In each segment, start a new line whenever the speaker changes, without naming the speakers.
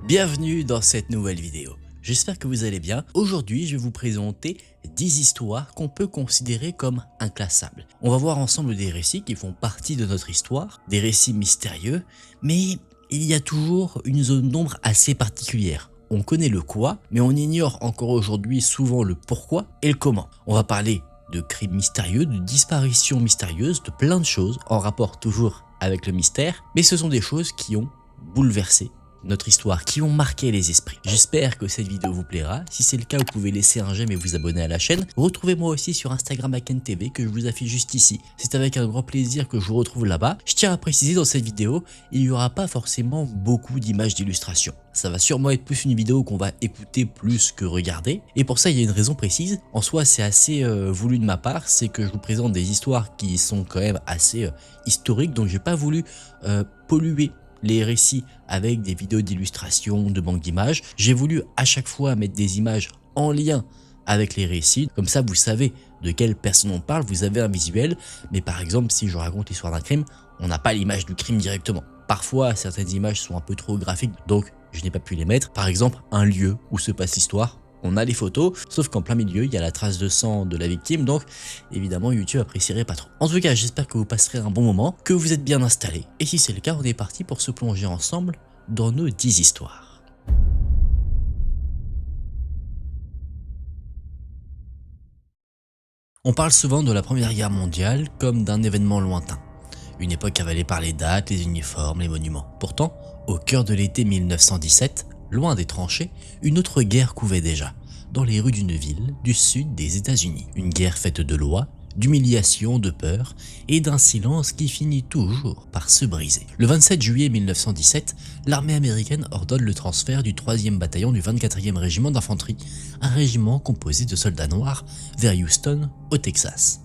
Bienvenue dans cette nouvelle vidéo. J'espère que vous allez bien. Aujourd'hui, je vais vous présenter 10 histoires qu'on peut considérer comme inclassables. On va voir ensemble des récits qui font partie de notre histoire, des récits mystérieux, mais il y a toujours une zone d'ombre assez particulière. On connaît le quoi, mais on ignore encore aujourd'hui souvent le pourquoi et le comment. On va parler de crimes mystérieux, de disparitions mystérieuses, de plein de choses en rapport toujours avec le mystère, mais ce sont des choses qui ont bouleversé notre histoire, qui ont marqué les esprits. J'espère que cette vidéo vous plaira. Si c'est le cas, vous pouvez laisser un j'aime et vous abonner à la chaîne. Retrouvez-moi aussi sur Instagram @KenTV que je vous affiche juste ici. C'est avec un grand plaisir que je vous retrouve là-bas. Je tiens à préciser dans cette vidéo, il n'y aura pas forcément beaucoup d'images d'illustration. Ça va sûrement être plus une vidéo qu'on va écouter plus que regarder. Et pour ça, il y a une raison précise. En soi, c'est assez voulu de ma part. C'est que je vous présente des histoires qui sont quand même assez historiques. Donc, j'ai pas voulu polluer les récits avec des vidéos d'illustration, de banque d'images. J'ai voulu à chaque fois mettre des images en lien avec les récits. Comme ça, vous savez de quelle personne on parle, vous avez un visuel. Mais par exemple, si je raconte l'histoire d'un crime, on n'a pas l'image du crime directement. Parfois, certaines images sont un peu trop graphiques, donc je n'ai pas pu les mettre. Par exemple, un lieu où se passe l'histoire. On a les photos, sauf qu'en plein milieu, il y a la trace de sang de la victime, donc évidemment YouTube apprécierait pas trop. En tout cas, j'espère que vous passerez un bon moment, que vous êtes bien installés, et si c'est le cas, on est parti pour se plonger ensemble dans nos 10 histoires. On parle souvent de la Première Guerre mondiale comme d'un événement lointain, une époque avalée par les dates, les uniformes, les monuments. Pourtant, au cœur de l'été 1917, loin des tranchées, une autre guerre couvait déjà, dans les rues d'une ville du sud des États-Unis. Une guerre faite de lois, d'humiliation, de peur et d'un silence qui finit toujours par se briser. Le 27 juillet 1917, l'armée américaine ordonne le transfert du 3e bataillon du 24e régiment d'infanterie, un régiment composé de soldats noirs, vers Houston, au Texas.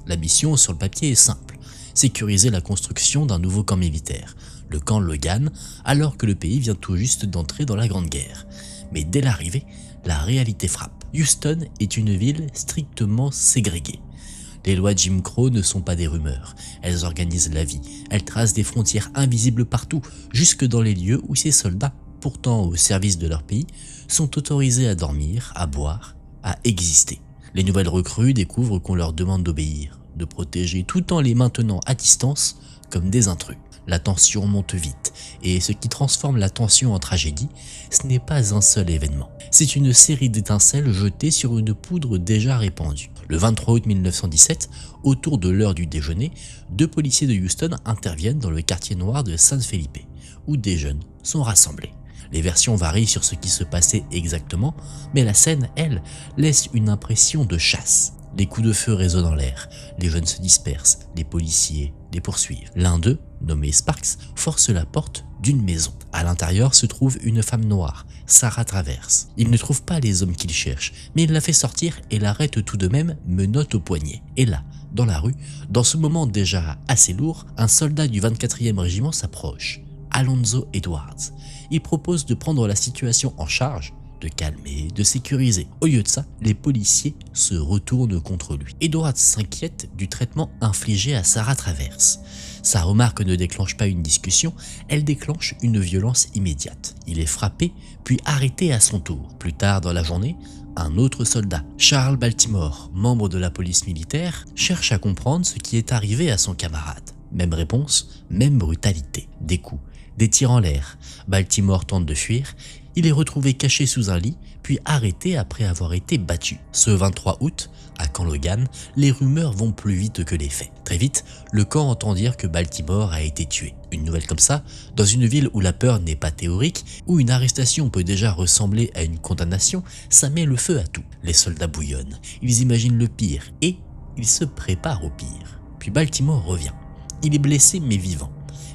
La mission sur le papier est simple, sécuriser la construction d'un nouveau camp militaire, le camp Logan, alors que le pays vient tout juste d'entrer dans la Grande Guerre. Mais dès l'arrivée, la réalité frappe. Houston est une ville strictement ségrégée. Les lois Jim Crow ne sont pas des rumeurs, elles organisent la vie, elles tracent des frontières invisibles partout, jusque dans les lieux où ces soldats, pourtant au service de leur pays, sont autorisés à dormir, à boire, à exister. Les nouvelles recrues découvrent qu'on leur demande d'obéir, de protéger tout en les maintenant à distance comme des intrus. La tension monte vite, et ce qui transforme la tension en tragédie, ce n'est pas un seul événement. C'est une série d'étincelles jetées sur une poudre déjà répandue. Le 23 août 1917, autour de l'heure du déjeuner, 2 policiers de Houston interviennent dans le quartier noir de San Felipe, où des jeunes sont rassemblés. Les versions varient sur ce qui se passait exactement, mais la scène, elle, laisse une impression de chasse. Les coups de feu résonnent en l'air, les jeunes se dispersent, les policiers les poursuivent. L'un d'eux, nommé Sparks, force la porte d'une maison. À l'intérieur se trouve une femme noire, Sarah Travers. Il ne trouve pas les hommes qu'il cherche, mais il la fait sortir et l'arrête tout de même, menotte au poignet. Et là, dans la rue, dans ce moment déjà assez lourd, un soldat du 24e régiment s'approche, Alonzo Edwards. Il propose de prendre la situation en charge, de calmer, de sécuriser. Au lieu de ça, les policiers se retournent contre lui. Edwards s'inquiète du traitement infligé à Sarah Travers. Sa remarque ne déclenche pas une discussion, elle déclenche une violence immédiate. Il est frappé, puis arrêté à son tour. Plus tard dans la journée, un autre soldat, Charles Baltimore, membre de la police militaire, cherche à comprendre ce qui est arrivé à son camarade. Même réponse, même brutalité. Des coups, des tirs en l'air. Baltimore tente de fuir. Il est retrouvé caché sous un lit, puis arrêté après avoir été battu. Ce 23 août, à Camp Logan, les rumeurs vont plus vite que les faits. Très vite, le camp entend dire que Baltimore a été tué. Une nouvelle comme ça, dans une ville où la peur n'est pas théorique, où une arrestation peut déjà ressembler à une condamnation, ça met le feu à tout. Les soldats bouillonnent, ils imaginent le pire et ils se préparent au pire. Puis Baltimore revient. Il est blessé mais vivant.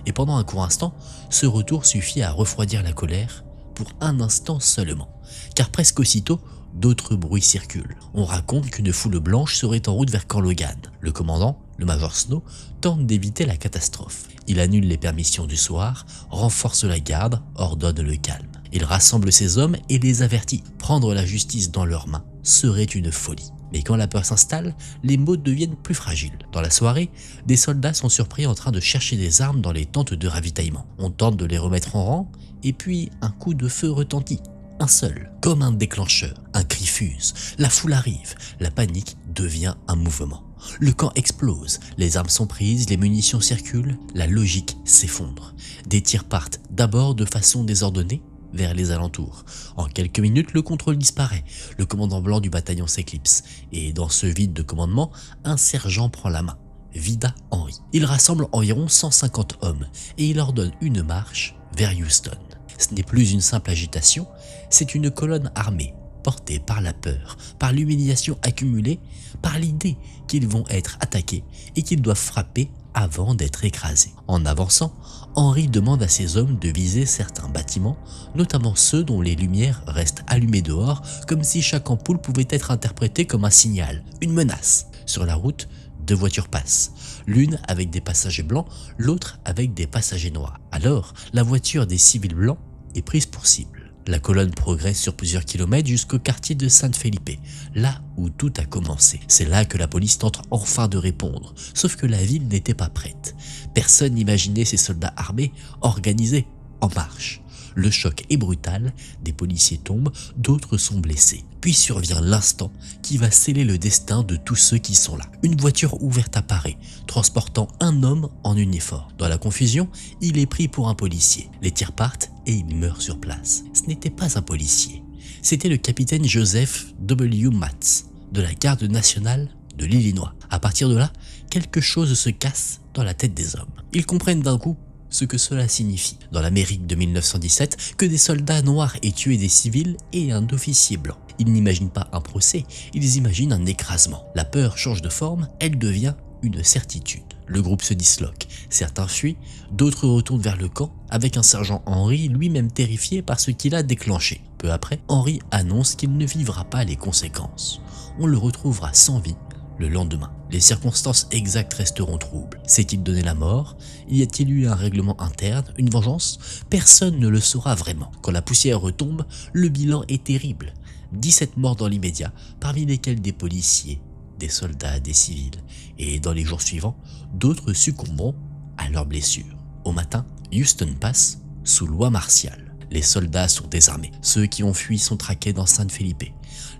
Et pendant un court instant, ce retour suffit à refroidir la colère, pour un instant seulement, car presque aussitôt, d'autres bruits circulent. On raconte qu'une foule blanche serait en route vers Camp Logan. Le commandant, le major Snow, tente d'éviter la catastrophe. Il annule les permissions du soir, renforce la garde, ordonne le calme. Il rassemble ses hommes et les avertit. Prendre la justice dans leurs mains serait une folie. Mais quand la peur s'installe, les mots deviennent plus fragiles. Dans la soirée, des soldats sont surpris en train de chercher des armes dans les tentes de ravitaillement. On tente de les remettre en rang, et puis un coup de feu retentit. Un seul, comme un déclencheur. Un cri fuse, la foule arrive, la panique devient un mouvement. Le camp explose, les armes sont prises, les munitions circulent, la logique s'effondre. Des tirs partent d'abord de façon désordonnée vers les alentours. En quelques minutes, le contrôle disparaît, le commandant blanc du bataillon s'éclipse, et dans ce vide de commandement, un sergent prend la main, Vida Henry. Il rassemble environ 150 hommes, et il ordonne une marche vers Houston. Ce n'est plus une simple agitation, c'est une colonne armée, portée par la peur, par l'humiliation accumulée, par l'idée qu'ils vont être attaqués et qu'ils doivent frapper avant d'être écrasés. En avançant, Henry demande à ses hommes de viser certains bâtiments, notamment ceux dont les lumières restent allumées dehors, comme si chaque ampoule pouvait être interprétée comme un signal, une menace. Sur la route, 2 voitures passent, l'une avec des passagers blancs, l'autre avec des passagers noirs. Alors, la voiture des civils blancs est prise pour cible. La colonne progresse sur plusieurs kilomètres jusqu'au quartier de San Felipe, là où tout a commencé. C'est là que la police tente enfin de répondre, sauf que la ville n'était pas prête. Personne n'imaginait ces soldats armés organisés en marche. Le choc est brutal, des policiers tombent, d'autres sont blessés. Puis survient l'instant qui va sceller le destin de tous ceux qui sont là. Une voiture ouverte apparaît, transportant un homme en uniforme. Dans la confusion, il est pris pour un policier. Les tirs partent et il meurt sur place. Ce n'était pas un policier, c'était le capitaine Joseph W. Matz de la garde nationale de l'Illinois. À partir de là, quelque chose se casse dans la tête des hommes. Ils comprennent d'un coup ce que cela signifie. Dans l'Amérique de 1917, que des soldats noirs aient tué des civils et un officier blanc. Ils n'imaginent pas un procès, ils imaginent un écrasement. La peur change de forme, elle devient une certitude. Le groupe se disloque, certains fuient, d'autres retournent vers le camp, avec un sergent Henry lui-même terrifié par ce qu'il a déclenché. Peu après, Henry annonce qu'il ne vivra pas les conséquences. On le retrouvera sans vie le lendemain. Les circonstances exactes resteront troubles. S'est-il donné la mort? Y a-t-il eu un règlement interne? Une vengeance? Personne ne le saura vraiment. Quand la poussière retombe, le bilan est terrible. 17 morts dans l'immédiat, parmi lesquels des policiers, des soldats, des civils. Et dans les jours suivants, d'autres succomberont à leurs blessures. Au matin, Houston passe sous loi martiale. Les soldats sont désarmés. Ceux qui ont fui sont traqués dans San Felipe,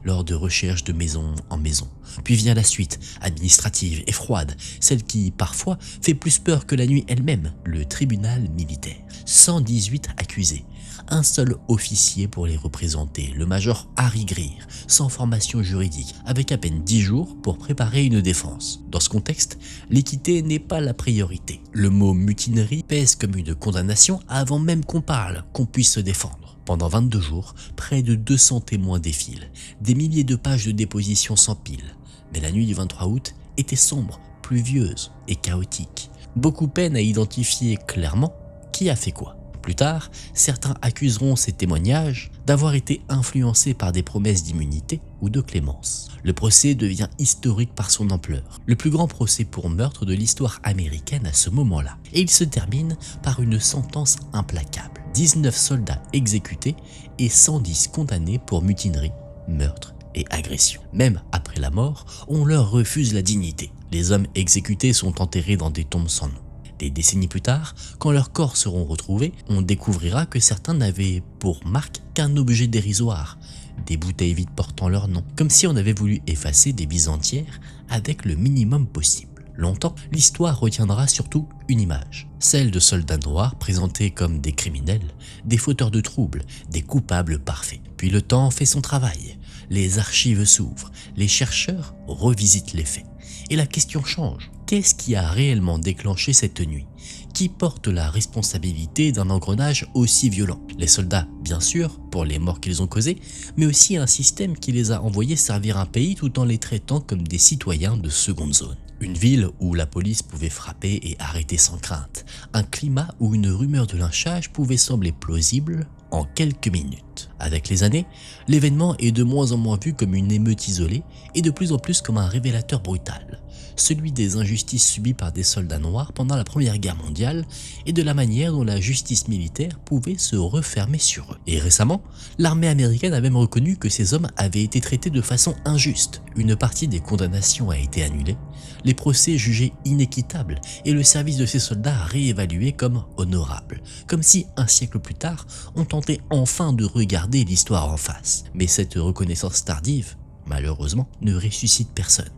lors de recherches de maison en maison. Puis vient la suite, administrative et froide, celle qui, parfois, fait plus peur que la nuit elle-même, le tribunal militaire. 118 accusés, un seul officier pour les représenter, le major Harry Greer, sans formation juridique, avec à peine 10 jours pour préparer une défense. Dans ce contexte, l'équité n'est pas la priorité. Le mot mutinerie pèse comme une condamnation avant même qu'on parle, qu'on puisse se défendre. Pendant 22 jours, près de 200 témoins défilent, des milliers de pages de dépositions s'empilent. Mais la nuit du 23 août était sombre, pluvieuse et chaotique. Beaucoup peinent à identifier clairement qui a fait quoi. Plus tard, certains accuseront ces témoignages d'avoir été influencés par des promesses d'immunité ou de clémence. Le procès devient historique par son ampleur, le plus grand procès pour meurtre de l'histoire américaine à ce moment-là. Et il se termine par une sentence implacable. 19 soldats exécutés et 110 condamnés pour mutinerie, meurtre et agression. Même après la mort, on leur refuse la dignité. Les hommes exécutés sont enterrés dans des tombes sans nom. Des décennies plus tard, quand leurs corps seront retrouvés, on découvrira que certains n'avaient pour marque qu'un objet dérisoire, des bouteilles vides portant leur nom, comme si on avait voulu effacer des vies entières avec le minimum possible. Longtemps, l'histoire retiendra surtout une image, celle de soldats noirs présentés comme des criminels, des fauteurs de troubles, des coupables parfaits. Puis le temps fait son travail, les archives s'ouvrent, les chercheurs revisitent les faits. Et la question change. Qu'est-ce qui a réellement déclenché cette nuit? Qui porte la responsabilité d'un engrenage aussi violent? Les soldats, bien sûr, pour les morts qu'ils ont causées, mais aussi un système qui les a envoyés servir un pays tout en les traitant comme des citoyens de seconde zone. Une ville où la police pouvait frapper et arrêter sans crainte. Un climat où une rumeur de lynchage pouvait sembler plausible en quelques minutes. Avec les années, l'événement est de moins en moins vu comme une émeute isolée et de plus en plus comme un révélateur brutal. Celui des injustices subies par des soldats noirs pendant la Première Guerre mondiale et de la manière dont la justice militaire pouvait se refermer sur eux. Et récemment, l'armée américaine a même reconnu que ces hommes avaient été traités de façon injuste. Une partie des condamnations a été annulée, les procès jugés inéquitables et le service de ces soldats réévalué comme honorable, comme si un siècle plus tard, on tentait enfin de regarder l'histoire en face. Mais cette reconnaissance tardive, malheureusement, ne ressuscite personne.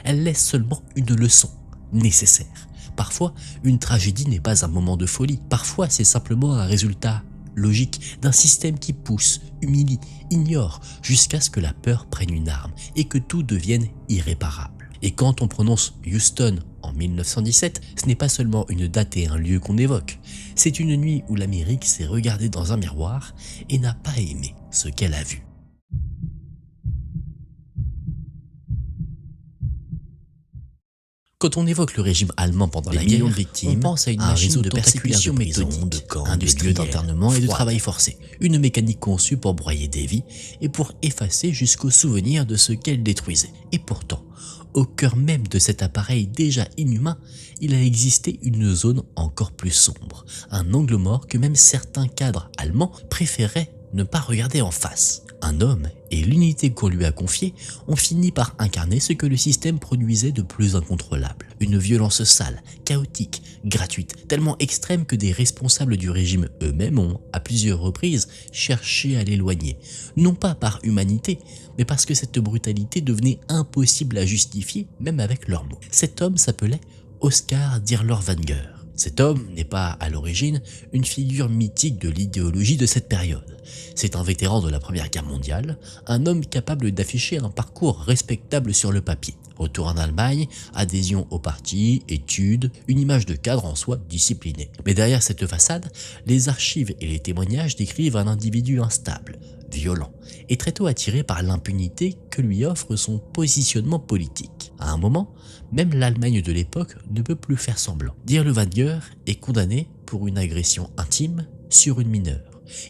Elle laisse seulement une leçon nécessaire. Parfois, une tragédie n'est pas un moment de folie. Parfois, c'est simplement un résultat logique d'un système qui pousse, humilie, ignore, jusqu'à ce que la peur prenne une arme et que tout devienne irréparable. Et quand on prononce Houston en 1917, ce n'est pas seulement une date et un lieu qu'on évoque. C'est une nuit où l'Amérique s'est regardée dans un miroir et n'a pas aimé ce qu'elle a vu. Quand on évoque le régime allemand pendant la guerre, on pense à une machine de persécution méthodique, un lieu d'internement et de travail forcé, une mécanique conçue pour broyer des vies et pour effacer jusqu'au souvenir de ce qu'elle détruisait. Et pourtant, au cœur même de cet appareil déjà inhumain, il a existé une zone encore plus sombre, un angle mort que même certains cadres allemands préféraient ne pas regarder en face. Un homme et l'unité qu'on lui a confiée ont fini par incarner ce que le système produisait de plus incontrôlable. Une violence sale, chaotique, gratuite, tellement extrême que des responsables du régime eux-mêmes ont, à plusieurs reprises, cherché à l'éloigner. Non pas par humanité, mais parce que cette brutalité devenait impossible à justifier, même avec leurs mots. Cet homme s'appelait Oskar Dirlewanger. Cet homme n'est pas, à l'origine, une figure mythique de l'idéologie de cette période. C'est un vétéran de la Première Guerre mondiale, un homme capable d'afficher un parcours respectable sur le papier. Retour en Allemagne, adhésion au parti, études, une image de cadre en soi discipliné. Mais derrière cette façade, les archives et les témoignages décrivent un individu instable, violent, et très tôt attiré par l'impunité que lui offre son positionnement politique. À un moment, même l'Allemagne de l'époque ne peut plus faire semblant. Dirlewanger est condamné pour une agression intime sur une mineure.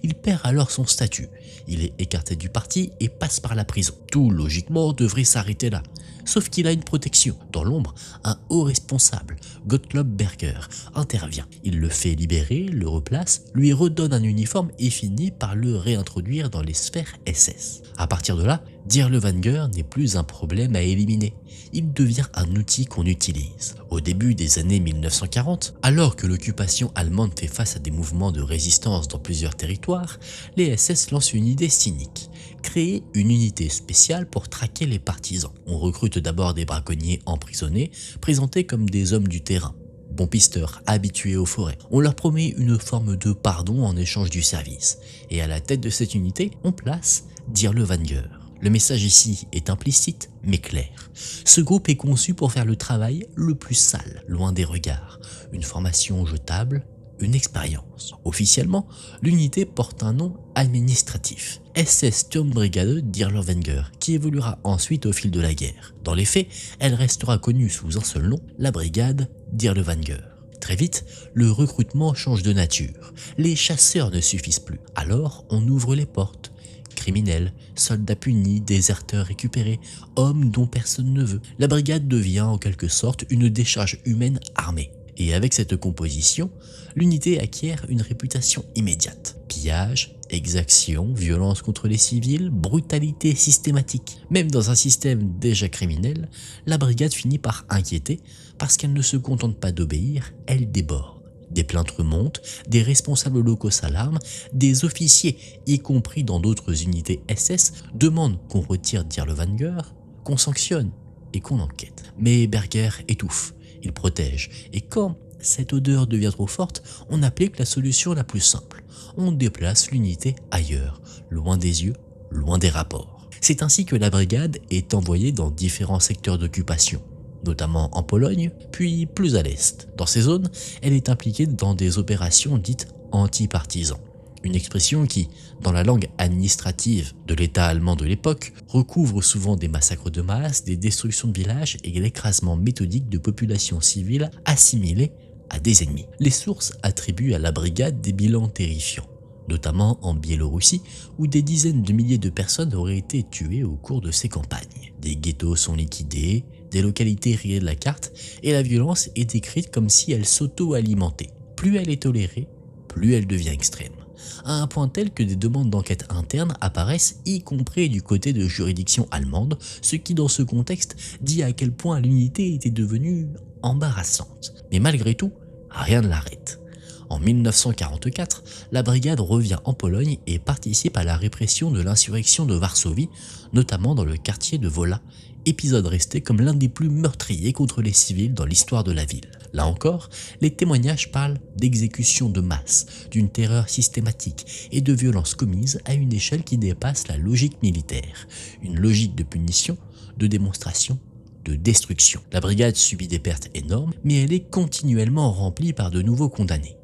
Il perd alors son statut, il est écarté du parti et passe par la prison. Tout logiquement devrait s'arrêter là, sauf qu'il a une protection. Dans l'ombre, un haut responsable, Gottlob Berger, intervient. Il le fait libérer, le replace, lui redonne un uniforme et finit par le réintroduire dans les sphères SS. À partir de là, Dirlewanger n'est plus un problème à éliminer. Il devient un outil qu'on utilise. Au début des années 1940, alors que l'occupation allemande fait face à des mouvements de résistance dans plusieurs territoires, les SS lancent une idée cynique. Créer une unité spéciale pour traquer les partisans. On recrute d'abord des braconniers emprisonnés, présentés comme des hommes du terrain. Bons pisteurs, habitués aux forêts. On leur promet une forme de pardon en échange du service. Et à la tête de cette unité, on place Dirlewanger. Le message ici est implicite, mais clair. Ce groupe est conçu pour faire le travail le plus sale, loin des regards. Une formation jetable, une expérience. Officiellement, l'unité porte un nom administratif, SS Sturmbrigade Dirlewanger, qui évoluera ensuite au fil de la guerre. Dans les faits, elle restera connue sous un seul nom, la brigade Dirlewanger. Très vite, le recrutement change de nature. Les chasseurs ne suffisent plus. Alors, on ouvre les portes. Criminels, soldats punis, déserteurs récupérés, hommes dont personne ne veut. La brigade devient en quelque sorte une décharge humaine armée. Et avec cette composition, l'unité acquiert une réputation immédiate. Pillage, exaction, violence contre les civils, brutalité systématique. Même dans un système déjà criminel, la brigade finit par inquiéter parce qu'elle ne se contente pas d'obéir, elle déborde. Des plaintes remontent, des responsables locaux s'alarment, des officiers, y compris dans d'autres unités SS, demandent qu'on retire Dirlewanger, qu'on sanctionne et qu'on enquête. Mais Berger étouffe, il protège, et quand cette odeur devient trop forte, on applique la solution la plus simple. On déplace l'unité ailleurs, loin des yeux, loin des rapports. C'est ainsi que la brigade est envoyée dans différents secteurs d'occupation, notamment en Pologne, puis plus à l'est. Dans ces zones, elle est impliquée dans des opérations dites anti-partisans. Une expression qui, dans la langue administrative de l'État allemand de l'époque, recouvre souvent des massacres de masse, des destructions de villages et l'écrasement méthodique de populations civiles assimilées à des ennemis. Les sources attribuent à la brigade des bilans terrifiants, notamment en Biélorussie, où des dizaines de milliers de personnes auraient été tuées au cours de ces campagnes. Des ghettos sont liquidés, des localités rayées de la carte, et la violence est décrite comme si elle s'auto-alimentait. Plus elle est tolérée, plus elle devient extrême, à un point tel que des demandes d'enquête interne apparaissent, y compris du côté de juridictions allemandes, ce qui dans ce contexte dit à quel point l'unité était devenue embarrassante. Mais malgré tout, rien ne l'arrête. En 1944, la brigade revient en Pologne et participe à la répression de l'insurrection de Varsovie, notamment dans le quartier de Wola, épisode resté comme l'un des plus meurtriers contre les civils dans l'histoire de la ville. Là encore, les témoignages parlent d'exécutions de masse, d'une terreur systématique et de violences commises à une échelle qui dépasse la logique militaire, une logique de punition, de démonstration, de destruction. La brigade subit des pertes énormes, mais elle est continuellement remplie par de nouveaux condamnés.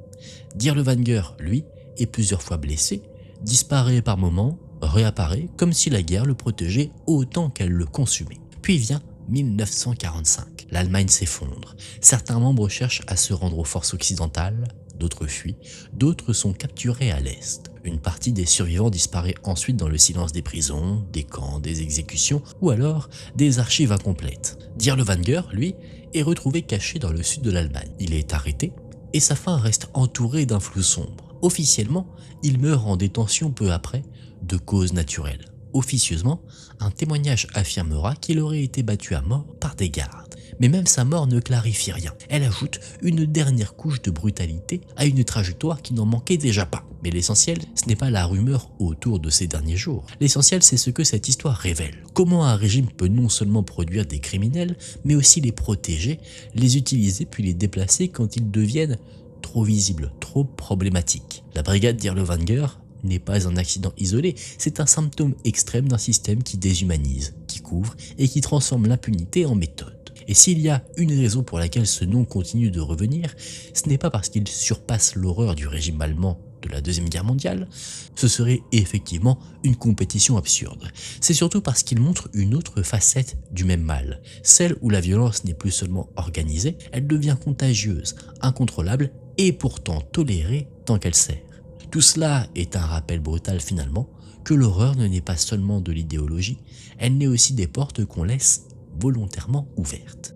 Dirlewanger, lui, est plusieurs fois blessé, disparaît par moments, réapparaît comme si la guerre le protégeait autant qu'elle le consumait. Puis vient 1945. L'Allemagne s'effondre. Certains membres cherchent à se rendre aux forces occidentales, d'autres fuient, d'autres sont capturés à l'Est. Une partie des survivants disparaît ensuite dans le silence des prisons, des camps, des exécutions ou alors des archives incomplètes. Dirlewanger, lui, est retrouvé caché dans le sud de l'Allemagne. Il est arrêté et sa fin reste entourée d'un flou sombre. Officiellement, il meurt en détention peu après, de cause naturelle. Officieusement, un témoignage affirmera qu'il aurait été battu à mort par des gardes. Mais même sa mort ne clarifie rien. Elle ajoute une dernière couche de brutalité à une trajectoire qui n'en manquait déjà pas. Mais l'essentiel, ce n'est pas la rumeur autour de ces derniers jours. L'essentiel, c'est ce que cette histoire révèle. Comment un régime peut non seulement produire des criminels, mais aussi les protéger, les utiliser puis les déplacer quand ils deviennent trop visibles, trop problématiques. La brigade Dirlewanger n'est pas un accident isolé, c'est un symptôme extrême d'un système qui déshumanise, qui couvre et qui transforme l'impunité en méthode. Et s'il y a une raison pour laquelle ce nom continue de revenir, ce n'est pas parce qu'il surpasse l'horreur du régime allemand de la Deuxième Guerre mondiale, ce serait effectivement une compétition absurde. C'est surtout parce qu'il montre une autre facette du même mal, celle où la violence n'est plus seulement organisée, elle devient contagieuse, incontrôlable et pourtant tolérée tant qu'elle sert. Tout cela est un rappel brutal finalement que l'horreur ne naît pas seulement de l'idéologie, elle naît aussi des portes qu'on laisse volontairement ouvertes.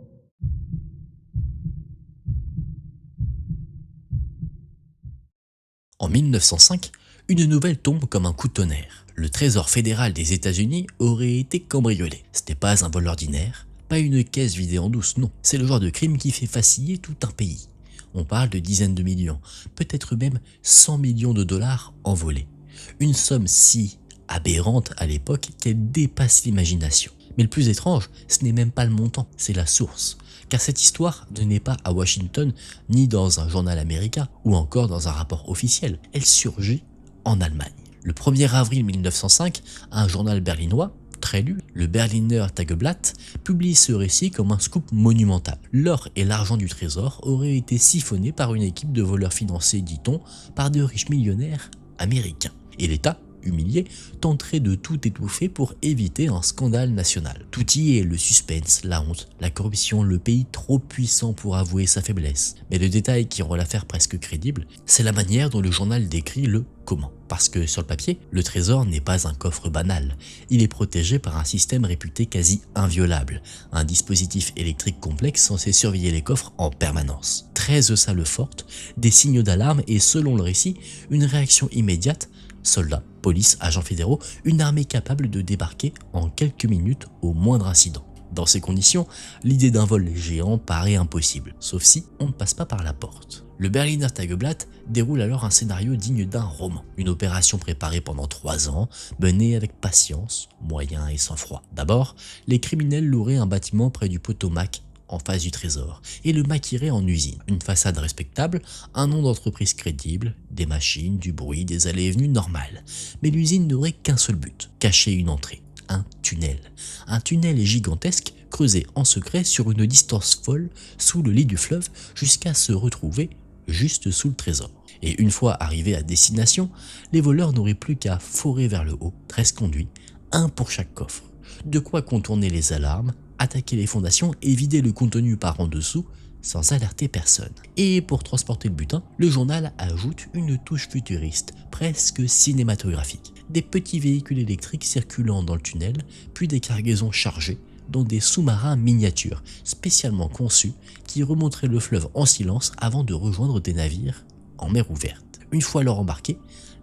En 1905, une nouvelle tombe comme un coup de tonnerre. Le trésor fédéral des États-Unis aurait été cambriolé. Ce n'est pas un vol ordinaire, pas une caisse vidée en douce, non. C'est le genre de crime qui fait vaciller tout un pays. On parle de dizaines de millions, peut-être même 100 millions de dollars envolés. Une somme si aberrante à l'époque qu'elle dépasse l'imagination. Mais le plus étrange, ce n'est même pas le montant, c'est la source. Car cette histoire ne naît pas à Washington, ni dans un journal américain, ou encore dans un rapport officiel. Elle surgit en Allemagne. Le 1er avril 1905, un journal berlinois, très lu, le Berliner Tageblatt, publie ce récit comme un scoop monumental. L'or et l'argent du trésor auraient été siphonnés par une équipe de voleurs financés, dit-on, par de riches millionnaires américains. Et l'État, humilié, tenterait de tout étouffer pour éviter un scandale national. Tout y est, le suspense, la honte, la corruption, le pays trop puissant pour avouer sa faiblesse. Mais le détail qui rend l'affaire presque crédible, c'est la manière dont le journal décrit le comment. Parce que sur le papier, le trésor n'est pas un coffre banal. Il est protégé par un système réputé quasi inviolable, un dispositif électrique complexe censé surveiller les coffres en permanence. 13 salles fortes, des signaux d'alarme et selon le récit, une réaction immédiate, soldats, police, agents fédéraux, une armée capable de débarquer en quelques minutes au moindre incident. Dans ces conditions, l'idée d'un vol géant paraît impossible, sauf si on ne passe pas par la porte. Le Berliner Tageblatt déroule alors un scénario digne d'un roman. Une opération préparée pendant 3 ans, menée avec patience, moyens et sang-froid. D'abord, les criminels loueraient un bâtiment près du Potomac, en face du trésor, et le maquillerait en usine. Une façade respectable, un nom d'entreprise crédible, des machines, du bruit, des allées et venues normales. Mais l'usine n'aurait qu'un seul but, cacher une entrée. Un tunnel. Un tunnel gigantesque creusé en secret sur une distance folle sous le lit du fleuve jusqu'à se retrouver juste sous le trésor. Et une fois arrivés à destination, les voleurs n'auraient plus qu'à forer vers le haut, 13 conduits, un pour chaque coffre. De quoi contourner les alarmes, attaquer les fondations et vider le contenu par en dessous sans alerter personne. Et pour transporter le butin, le journal ajoute une touche futuriste, presque cinématographique. Des petits véhicules électriques circulant dans le tunnel, puis des cargaisons chargées dans des sous-marins miniatures, spécialement conçus, qui remonteraient le fleuve en silence avant de rejoindre des navires en mer ouverte. Une fois leur embarqués,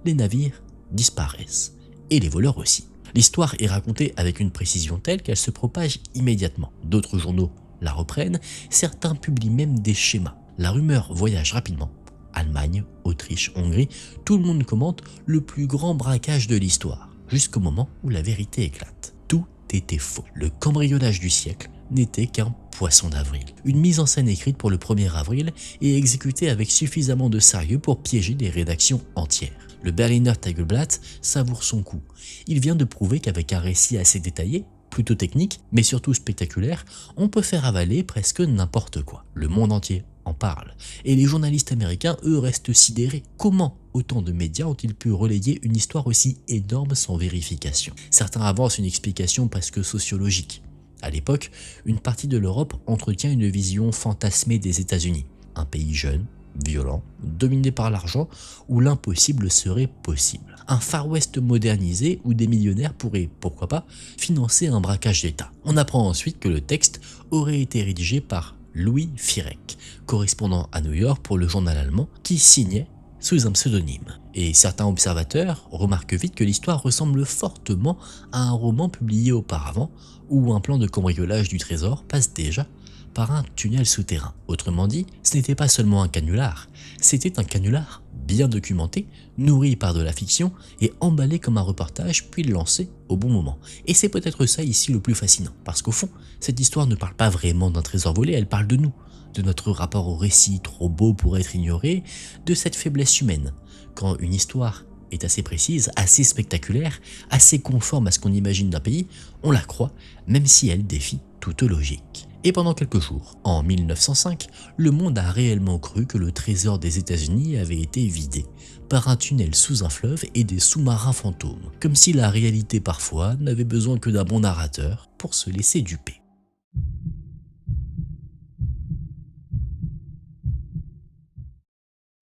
les navires disparaissent, et les voleurs aussi. L'histoire est racontée avec une précision telle qu'elle se propage immédiatement. D'autres journaux la reprennent, certains publient même des schémas. La rumeur voyage rapidement. Allemagne, Autriche, Hongrie, tout le monde commente le plus grand braquage de l'histoire, jusqu'au moment où la vérité éclate. Tout était faux. Le cambriolage du siècle n'était qu'un poisson d'avril. Une mise en scène écrite pour le 1er avril et exécutée avec suffisamment de sérieux pour piéger des rédactions entières. Le Berliner Tageblatt savoure son coup. Il vient de prouver qu'avec un récit assez détaillé, plutôt technique, mais surtout spectaculaire, on peut faire avaler presque n'importe quoi. Le monde entier en parle. Et les journalistes américains, eux, restent sidérés. Comment autant de médias ont-ils pu relayer une histoire aussi énorme sans vérification? Certains avancent une explication presque sociologique. À l'époque, une partie de l'Europe entretient une vision fantasmée des États-Unis. Un pays jeune, violent, dominé par l'argent, où l'impossible serait possible. Un Far West modernisé où des millionnaires pourraient, pourquoi pas, financer un braquage d'État. On apprend ensuite que le texte aurait été rédigé par Louis Firek, correspondant à New York pour le journal allemand, qui signait sous un pseudonyme. Et certains observateurs remarquent vite que l'histoire ressemble fortement à un roman publié auparavant, où un plan de cambriolage du trésor passe déjà par un tunnel souterrain. Autrement dit, ce n'était pas seulement un canular, c'était un canular bien documenté, nourri par de la fiction et emballé comme un reportage puis lancé au bon moment. Et c'est peut-être ça ici le plus fascinant, parce qu'au fond, cette histoire ne parle pas vraiment d'un trésor volé, elle parle de nous, de notre rapport au récit trop beau pour être ignoré, de cette faiblesse humaine. Quand une histoire est assez précise, assez spectaculaire, assez conforme à ce qu'on imagine d'un pays, on la croit, même si elle défie toute logique. Et pendant quelques jours, en 1905, le monde a réellement cru que le trésor des États-Unis avait été vidé par un tunnel sous un fleuve et des sous-marins fantômes, comme si la réalité parfois n'avait besoin que d'un bon narrateur pour se laisser duper.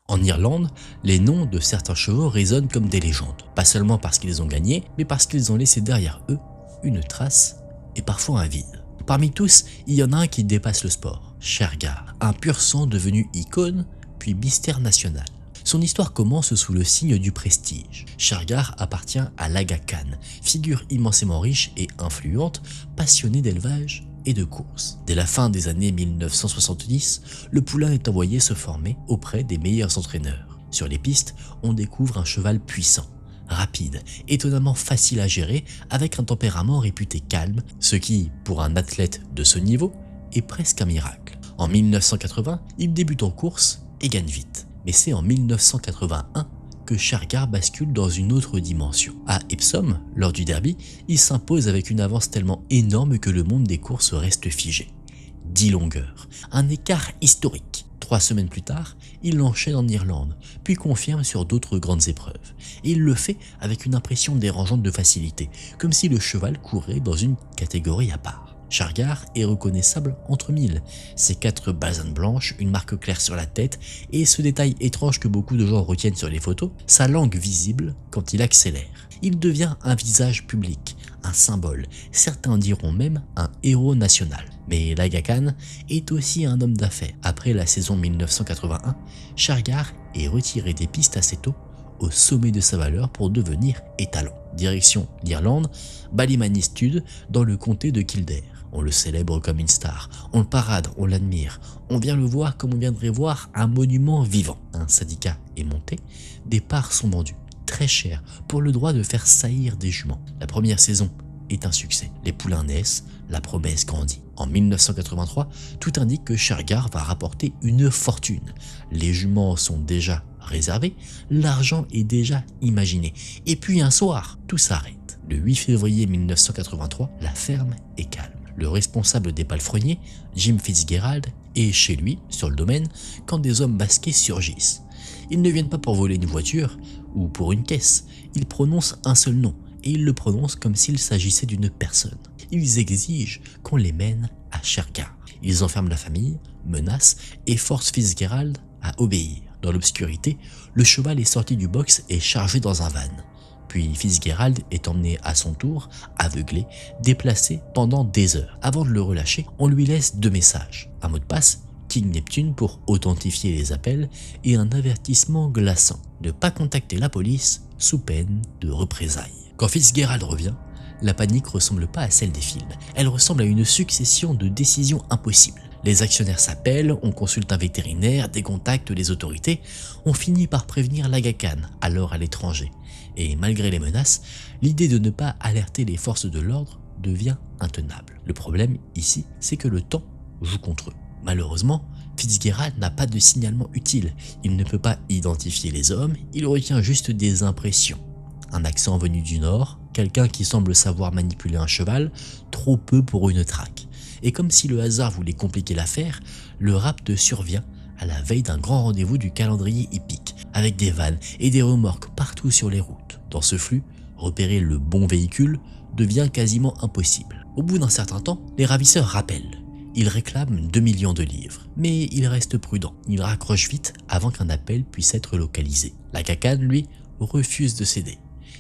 En Irlande, les noms de certains chevaux résonnent comme des légendes, pas seulement parce qu'ils ont gagné, mais parce qu'ils ont laissé derrière eux une trace et parfois un vide. Parmi tous, il y en a un qui dépasse le sport, Shergar, un pur sang devenu icône, puis mystère national. Son histoire commence sous le signe du prestige. Shergar appartient à l'Aga Khan, figure immensément riche et influente, passionnée d'élevage et de course. Dès la fin des années 1970, le poulain est envoyé se former auprès des meilleurs entraîneurs. Sur les pistes, on découvre un cheval puissant, rapide, étonnamment facile à gérer, avec un tempérament réputé calme, ce qui, pour un athlète de ce niveau, est presque un miracle. En 1980, il débute en course et gagne vite. Mais c'est en 1981 que Shergar bascule dans une autre dimension. À Epsom, lors du derby, il s'impose avec une avance tellement énorme que le monde des courses reste figé. 10 longueurs, un écart historique. 3 semaines plus tard, il l'enchaîne en Irlande, puis confirme sur d'autres grandes épreuves. Et il le fait avec une impression dérangeante de facilité, comme si le cheval courait dans une catégorie à part. Shergar est reconnaissable entre mille. Ses 4 balsanes blanches, une marque claire sur la tête et ce détail étrange que beaucoup de gens retiennent sur les photos, sa langue visible quand il accélère. Il devient un visage public, un symbole, certains diront même un héros national. Mais l'Aga Khan est aussi un homme d'affaires. Après la saison 1981, Shergar est retiré des pistes assez tôt, au sommet de sa valeur pour devenir étalon. Direction l'Irlande, Ballymanny-Stud dans le comté de Kildare. On le célèbre comme une star, on le parade, on l'admire, on vient le voir comme on viendrait voir un monument vivant. Un syndicat est monté, des parts sont vendues, très cher, pour le droit de faire saillir des juments. La première saison est un succès, les poulains naissent, la promesse grandit. En 1983, tout indique que Shergar va rapporter une fortune. Les juments sont déjà réservés, l'argent est déjà imaginé. Et puis un soir, tout s'arrête. Le 8 février 1983, la ferme est calme. Le responsable des palefreniers, Jim Fitzgerald, est chez lui, sur le domaine, quand des hommes masqués surgissent. Ils ne viennent pas pour voler une voiture ou pour une caisse. Ils prononcent un seul nom et ils le prononcent comme s'il s'agissait d'une personne. Ils exigent qu'on les mène à Shergar. Ils enferment la famille, menacent et forcent Fitzgerald à obéir. Dans l'obscurité, le cheval est sorti du box et chargé dans un van. Puis Fitzgerald est emmené à son tour, aveuglé, déplacé pendant des heures. Avant de le relâcher, on lui laisse 2 messages. Un mot de passe, King Neptune pour authentifier les appels, et un avertissement glaçant, ne pas contacter la police sous peine de représailles. Quand Fitzgerald revient, la panique ressemble pas à celle des films, elle ressemble à une succession de décisions impossibles. Les actionnaires s'appellent, on consulte un vétérinaire, des contacts des autorités, on finit par prévenir l'Aga Khan, alors à l'étranger. Et malgré les menaces, l'idée de ne pas alerter les forces de l'ordre devient intenable. Le problème ici, c'est que le temps joue contre eux. Malheureusement, Fitzgerald n'a pas de signalement utile, il ne peut pas identifier les hommes, il retient juste des impressions. Un accent venu du nord, quelqu'un qui semble savoir manipuler un cheval, trop peu pour une traque. Et comme si le hasard voulait compliquer l'affaire, le rapt survient à la veille d'un grand rendez-vous du calendrier hippique, avec des vannes et des remorques partout sur les routes. Dans ce flux, repérer le bon véhicule devient quasiment impossible. Au bout d'un certain temps, les ravisseurs rappellent. Ils réclament 2 millions de livres, mais ils restent prudents. Ils raccrochent vite avant qu'un appel puisse être localisé. L'Aga Khan, lui, refuse de céder.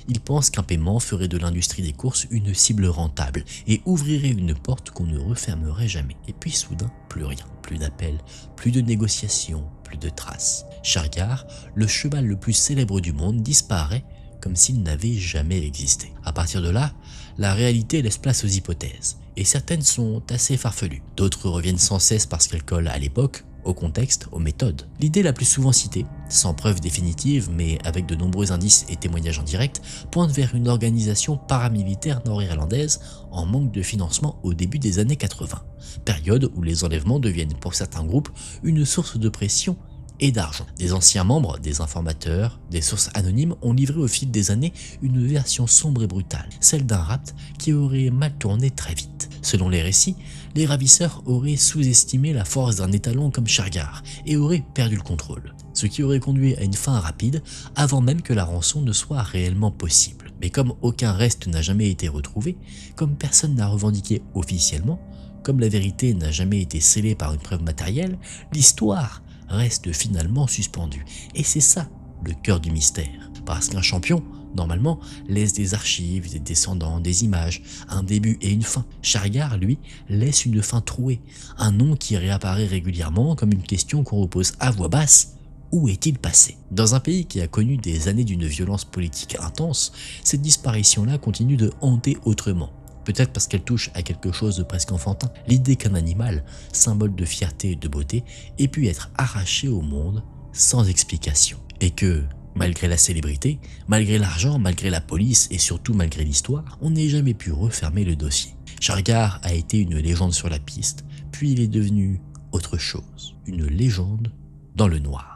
Il pense qu'un paiement ferait de l'industrie des courses une cible rentable et ouvrirait une porte qu'on ne refermerait jamais. Et puis soudain, plus rien. Plus d'appels, plus de négociations, plus de traces. Shergar, le cheval le plus célèbre du monde, disparaît comme s'il n'avait jamais existé. À partir de là, la réalité laisse place aux hypothèses, et certaines sont assez farfelues. D'autres reviennent sans cesse parce qu'elles collent à l'époque, au contexte, aux méthodes. L'idée la plus souvent citée, sans preuve définitive mais avec de nombreux indices et témoignages en direct, pointe vers une organisation paramilitaire nord-irlandaise en manque de financement au début des années 80, période où les enlèvements deviennent pour certains groupes une source de pression et d'argent. Des anciens membres, des informateurs, des sources anonymes ont livré au fil des années une version sombre et brutale, celle d'un rapt qui aurait mal tourné très vite. Selon les récits, les ravisseurs auraient sous-estimé la force d'un étalon comme Shergar et auraient perdu le contrôle, ce qui aurait conduit à une fin rapide avant même que la rançon ne soit réellement possible. Mais comme aucun reste n'a jamais été retrouvé, comme personne n'a revendiqué officiellement, comme la vérité n'a jamais été scellée par une preuve matérielle, l'histoire reste finalement suspendue. Et c'est ça le cœur du mystère. Parce qu'un champion, normalement, laisse des archives, des descendants, des images, un début et une fin. Shergar, lui, laisse une fin trouée, un nom qui réapparaît régulièrement comme une question qu'on repose à voix basse. Où est-il passé? Dans un pays qui a connu des années d'une violence politique intense, cette disparition-là continue de hanter autrement. Peut-être parce qu'elle touche à quelque chose de presque enfantin, l'idée qu'un animal, symbole de fierté et de beauté, ait pu être arraché au monde sans explication. Et que, malgré la célébrité, malgré l'argent, malgré la police et surtout malgré l'histoire, on n'ait jamais pu refermer le dossier. Shergar a été une légende sur la piste, puis il est devenu autre chose, une légende dans le noir.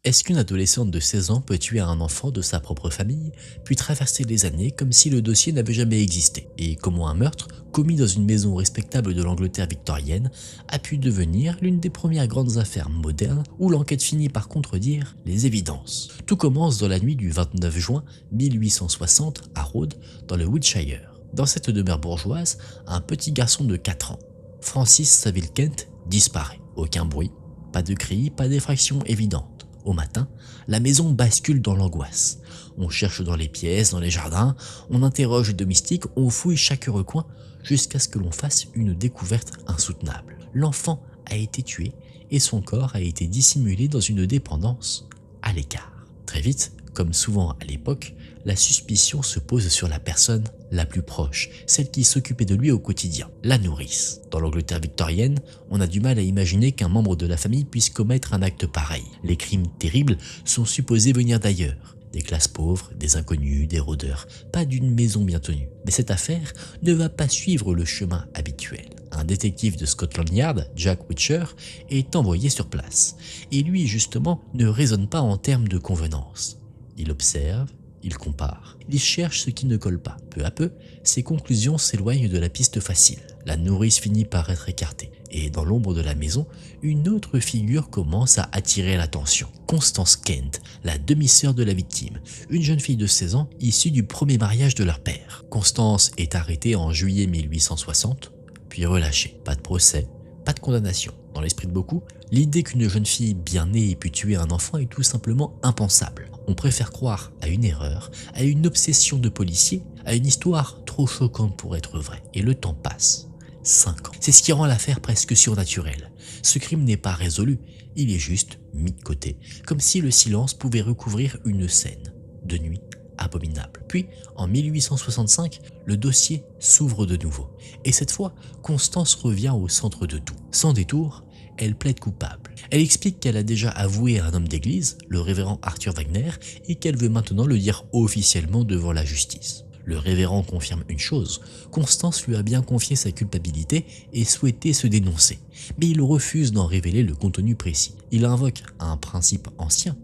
Est-ce qu'une adolescente de 16 ans peut tuer un enfant de sa propre famille, puis traverser les années comme si le dossier n'avait jamais existé? Et comment un meurtre, commis dans une maison respectable de l'Angleterre victorienne, a pu devenir l'une des premières grandes affaires modernes où l'enquête finit par contredire les évidences? Tout commence dans la nuit du 29 juin 1860 à Rhodes, dans le Wiltshire. Dans cette demeure bourgeoise, un petit garçon de 4 ans, Francis Saville Kent, disparaît. Aucun bruit, pas de cris, pas d'effraction évidente. Au matin, la maison bascule dans l'angoisse. On cherche dans les pièces, dans les jardins, on interroge les domestiques, on fouille chaque recoin jusqu'à ce que l'on fasse une découverte insoutenable. L'enfant a été tué et son corps a été dissimulé dans une dépendance à l'écart. Très vite, comme souvent à l'époque, la suspicion se pose sur la personne la plus proche, celle qui s'occupait de lui au quotidien, la nourrice. Dans l'Angleterre victorienne, on a du mal à imaginer qu'un membre de la famille puisse commettre un acte pareil. Les crimes terribles sont supposés venir d'ailleurs. Des classes pauvres, des inconnus, des rôdeurs, pas d'une maison bien tenue. Mais cette affaire ne va pas suivre le chemin habituel. Un détective de Scotland Yard, Jack Witcher, est envoyé sur place. Et lui, justement, ne raisonne pas en termes de convenance. Il observe, Il compare, il cherche ce qui ne colle pas. Peu à peu, ses conclusions s'éloignent de la piste facile. La nourrice finit par être écartée. Et dans l'ombre de la maison, une autre figure commence à attirer l'attention. Constance Kent, la demi-sœur de la victime, une jeune fille de 16 ans issue du premier mariage de leur père. Constance est arrêtée en juillet 1860, puis relâchée. Pas de procès, pas de condamnation. Dans l'esprit de beaucoup, l'idée qu'une jeune fille bien née ait pu tuer un enfant est tout simplement impensable. On préfère croire à une erreur, à une obsession de policier, à une histoire trop choquante pour être vraie. Et le temps passe. 5 ans. C'est ce qui rend l'affaire presque surnaturelle. Ce crime n'est pas résolu, il est juste mis de côté, comme si le silence pouvait recouvrir une scène de nuit abominable. Puis, en 1865, le dossier s'ouvre de nouveau. Et cette fois, Constance revient au centre de tout. Sans détour, elle plaide coupable. Elle explique qu'elle a déjà avoué à un homme d'église, le révérend Arthur Wagner, et qu'elle veut maintenant le dire officiellement devant la justice. Le révérend confirme une chose, Constance lui a bien confié sa culpabilité et souhaitait se dénoncer, mais il refuse d'en révéler le contenu précis. Il invoque un principe ancien,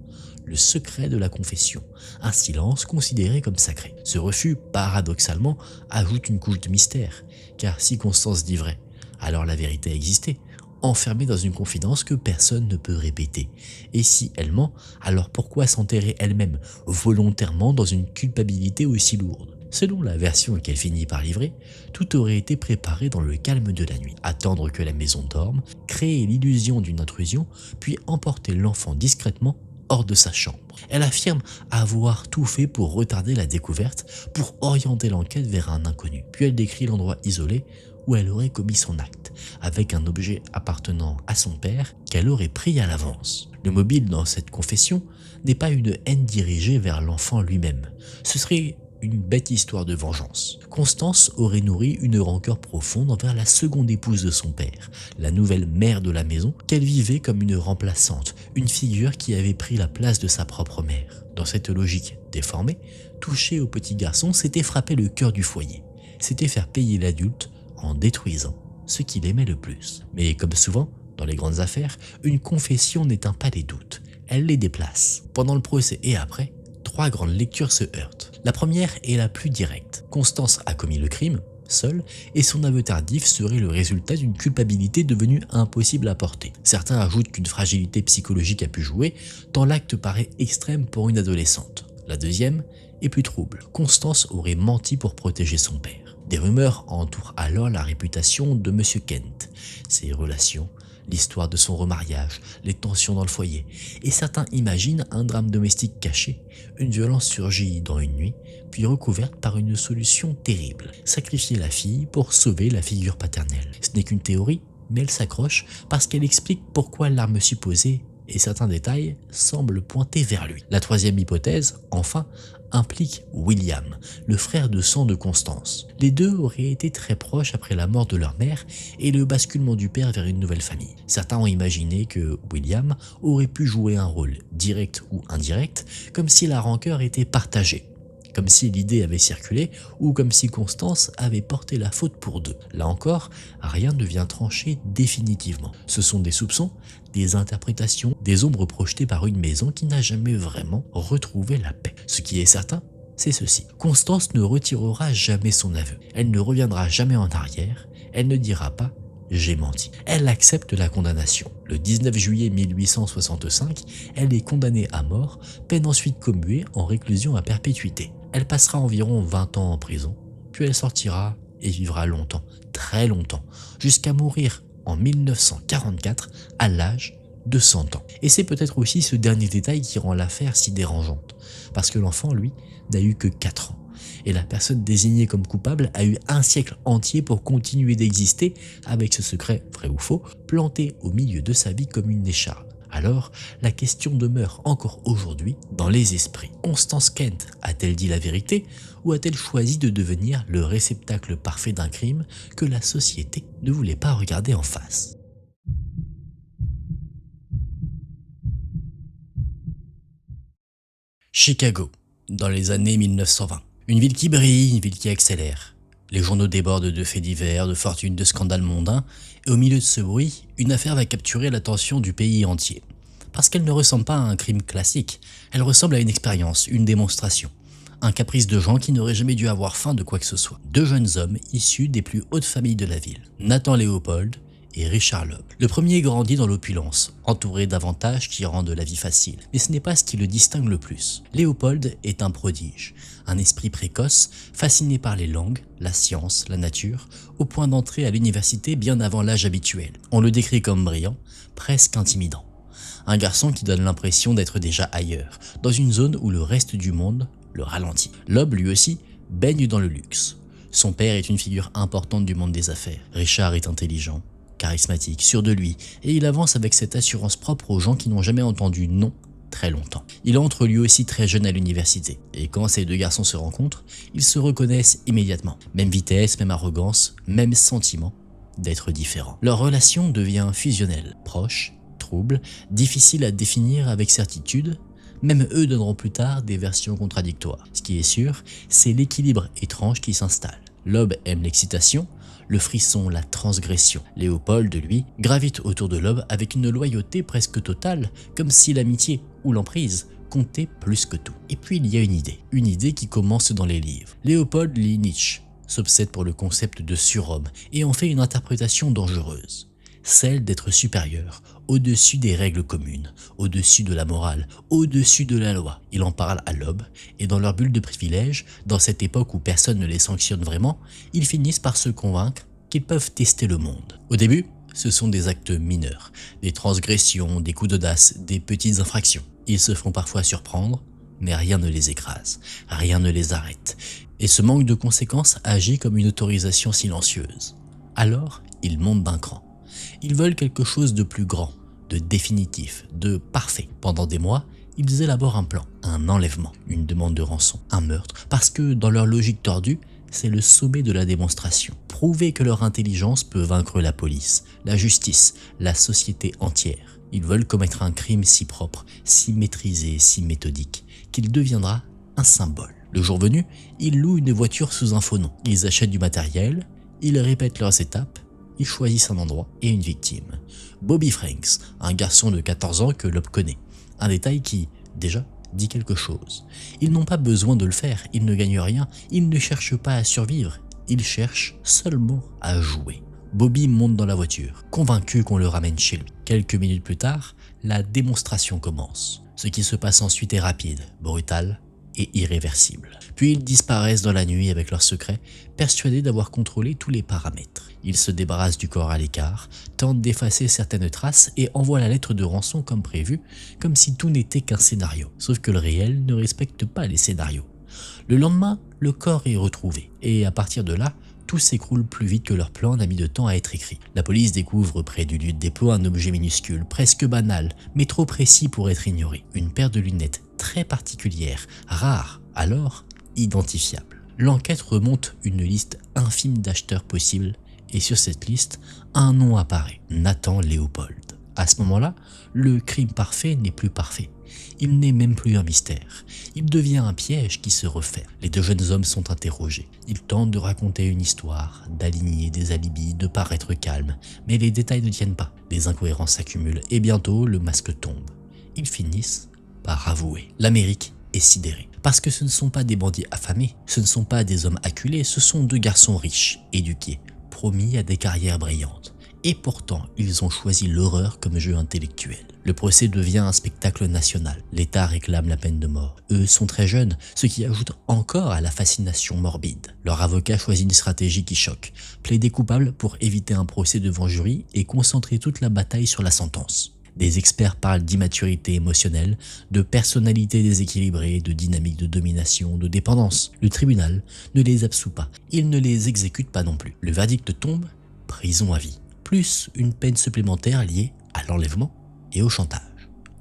le secret de la confession, un silence considéré comme sacré. Ce refus, paradoxalement, ajoute une couche de mystère, car si Constance dit vrai, alors la vérité a existé, enfermée dans une confidence que personne ne peut répéter. Et si elle ment, alors pourquoi s'enterrer elle-même volontairement dans une culpabilité aussi lourde? Selon la version qu'elle finit par livrer, tout aurait été préparé dans le calme de la nuit. Attendre que la maison dorme, créer l'illusion d'une intrusion, puis emporter l'enfant discrètement hors de sa chambre. Elle affirme avoir tout fait pour retarder la découverte, pour orienter l'enquête vers un inconnu. Puis elle décrit l'endroit isolé où elle aurait commis son acte, avec un objet appartenant à son père qu'elle aurait pris à l'avance. Le mobile dans cette confession n'est pas une haine dirigée vers l'enfant lui-même. Ce serait une bête histoire de vengeance. Constance aurait nourri une rancœur profonde envers la seconde épouse de son père, la nouvelle mère de la maison, qu'elle vivait comme une remplaçante, une figure qui avait pris la place de sa propre mère. Dans cette logique déformée, toucher au petit garçon, c'était frapper le cœur du foyer. C'était faire payer l'adulte en détruisant ce qu'il aimait le plus. Mais comme souvent, dans les grandes affaires, une confession n'éteint pas les doutes, elle les déplace. Pendant le procès et après, 3 grandes lectures se heurtent. La première est la plus directe. Constance a commis le crime, seule, et son aveu tardif serait le résultat d'une culpabilité devenue impossible à porter. Certains ajoutent qu'une fragilité psychologique a pu jouer, tant l'acte paraît extrême pour une adolescente. La deuxième est plus trouble. Constance aurait menti pour protéger son père. Des rumeurs entourent alors la réputation de Monsieur Kent, ses relations, l'histoire de son remariage, les tensions dans le foyer, et certains imaginent un drame domestique caché, une violence surgie dans une nuit, puis recouverte par une solution terrible, sacrifier la fille pour sauver la figure paternelle. Ce n'est qu'une théorie, mais elle s'accroche parce qu'elle explique pourquoi l'arme supposée et certains détails semblent pointer vers lui. La troisième hypothèse, enfin, implique William, le frère de sang de Constance. Les deux auraient été très proches après la mort de leur mère et le basculement du père vers une nouvelle famille. Certains ont imaginé que William aurait pu jouer un rôle, direct ou indirect, comme si la rancœur était partagée, comme si l'idée avait circulé ou comme si Constance avait porté la faute pour deux. Là encore, rien ne vient trancher définitivement. Ce sont des soupçons, des interprétations, des ombres projetées par une maison qui n'a jamais vraiment retrouvé la paix. Ce qui est certain, c'est ceci. Constance ne retirera jamais son aveu. Elle ne reviendra jamais en arrière. Elle ne dira pas « j'ai menti ». Elle accepte la condamnation. Le 19 juillet 1865, elle est condamnée à mort, peine ensuite commuée en réclusion à perpétuité. Elle passera environ 20 ans en prison, puis elle sortira et vivra longtemps, très longtemps, jusqu'à mourir en 1944 à l'âge de 100 ans. Et c'est peut-être aussi ce dernier détail qui rend l'affaire si dérangeante, parce que l'enfant, lui, n'a eu que 4 ans. Et la personne désignée comme coupable a eu un siècle entier pour continuer d'exister avec ce secret, vrai ou faux, planté au milieu de sa vie comme une écharpe. Alors, la question demeure encore aujourd'hui dans les esprits. Constance Kent a-t-elle dit la vérité ou a-t-elle choisi de devenir le réceptacle parfait d'un crime que la société ne voulait pas regarder en face? Chicago, dans les années 1920. Une ville qui brille, une ville qui accélère. Les journaux débordent de faits divers, de fortunes, de scandales mondains, et au milieu de ce bruit, une affaire va capturer l'attention du pays entier. Parce qu'elle ne ressemble pas à un crime classique, elle ressemble à une expérience, une démonstration. Un caprice de gens qui n'auraient jamais dû avoir faim de quoi que ce soit. Deux jeunes hommes issus des plus hautes familles de la ville, Nathan Léopold et Richard Loeb. Le premier grandit dans l'opulence, entouré d'avantages qui rendent la vie facile. Mais ce n'est pas ce qui le distingue le plus. Léopold est un prodige, un esprit précoce, fasciné par les langues, la science, la nature, au point d'entrer à l'université bien avant l'âge habituel. On le décrit comme brillant, presque intimidant. Un garçon qui donne l'impression d'être déjà ailleurs, dans une zone où le reste du monde le ralentit. Loeb, lui aussi, baigne dans le luxe. Son père est une figure importante du monde des affaires. Richard est intelligent, charismatique, sûr de lui, et il avance avec cette assurance propre aux gens qui n'ont jamais entendu non très longtemps. Il entre lui aussi très jeune à l'université, et quand ces deux garçons se rencontrent, ils se reconnaissent immédiatement. Même vitesse, même arrogance, même sentiment d'être différents. Leur relation devient fusionnelle, proche, trouble, difficile à définir avec certitude. Même eux donneront plus tard des versions contradictoires. Ce qui est sûr, c'est l'équilibre étrange qui s'installe. Loeb aime l'excitation, le frisson, la transgression. Léopold, lui, gravite autour de Loeb avec une loyauté presque totale, comme si l'amitié ou l'emprise comptait plus que tout. Et puis il y a une idée qui commence dans les livres. Léopold lit Nietzsche, s'obsède pour le concept de surhomme et en fait une interprétation dangereuse. Celle d'être supérieur, au-dessus des règles communes, au-dessus de la morale, au-dessus de la loi. Il en parle à Loeb, et dans leur bulle de privilèges, dans cette époque où personne ne les sanctionne vraiment, ils finissent par se convaincre qu'ils peuvent tester le monde. Au début, ce sont des actes mineurs, des transgressions, des coups d'audace, des petites infractions. Ils se font parfois surprendre, mais rien ne les écrase, rien ne les arrête. Et ce manque de conséquences agit comme une autorisation silencieuse. Alors, ils montent d'un cran. Ils veulent quelque chose de plus grand, de définitif, de parfait. Pendant des mois, ils élaborent un plan, un enlèvement, une demande de rançon, un meurtre, parce que dans leur logique tordue, c'est le sommet de la démonstration. Prouver que leur intelligence peut vaincre la police, la justice, la société entière. Ils veulent commettre un crime si propre, si maîtrisé, si méthodique, qu'il deviendra un symbole. Le jour venu, ils louent une voiture sous un faux nom. Ils achètent du matériel, ils répètent leurs étapes, ils choisissent un endroit et une victime. Bobby Franks, un garçon de 14 ans que Loeb connaît. Un détail qui, déjà, dit quelque chose. Ils n'ont pas besoin de le faire, ils ne gagnent rien, ils ne cherchent pas à survivre, ils cherchent seulement à jouer. Bobby monte dans la voiture, convaincu qu'on le ramène chez lui. Quelques minutes plus tard, la démonstration commence. Ce qui se passe ensuite est rapide, brutal et irréversible. Puis ils disparaissent dans la nuit avec leur secret, persuadés d'avoir contrôlé tous les paramètres. Ils se débarrassent du corps à l'écart, tentent d'effacer certaines traces et envoient la lettre de rançon comme prévu, comme si tout n'était qu'un scénario. Sauf que le réel ne respecte pas les scénarios. Le lendemain, le corps est retrouvé, et à partir de là, tout s'écroule plus vite que leur plan n'a mis de temps à être écrit. La police découvre près du lieu de dépôt un objet minuscule, presque banal, mais trop précis pour être ignoré. Une paire de lunettes très particulière, rare, alors identifiable. L'enquête remonte une liste infime d'acheteurs possibles, et sur cette liste, un nom apparaît, Nathan Léopold. À ce moment-là, le crime parfait n'est plus parfait. Il n'est même plus un mystère. Il devient un piège qui se referme. Les deux jeunes hommes sont interrogés. Ils tentent de raconter une histoire, d'aligner des alibis, de paraître calmes, mais les détails ne tiennent pas. Les incohérences s'accumulent et bientôt le masque tombe. Ils finissent par avouer. L'Amérique est sidérée. Parce que ce ne sont pas des bandits affamés, ce ne sont pas des hommes acculés, ce sont deux garçons riches, éduqués, promis à des carrières brillantes. Et pourtant, ils ont choisi l'horreur comme jeu intellectuel. Le procès devient un spectacle national. L'État réclame la peine de mort. Eux sont très jeunes, ce qui ajoute encore à la fascination morbide. Leur avocat choisit une stratégie qui choque. Plaider coupable pour éviter un procès devant jury et concentrer toute la bataille sur la sentence. Des experts parlent d'immaturité émotionnelle, de personnalité déséquilibrée, de dynamique de domination, de dépendance. Le tribunal ne les absout pas. Il ne les exécute pas non plus. Le verdict tombe, prison à vie. Plus une peine supplémentaire liée à l'enlèvement et au chantage.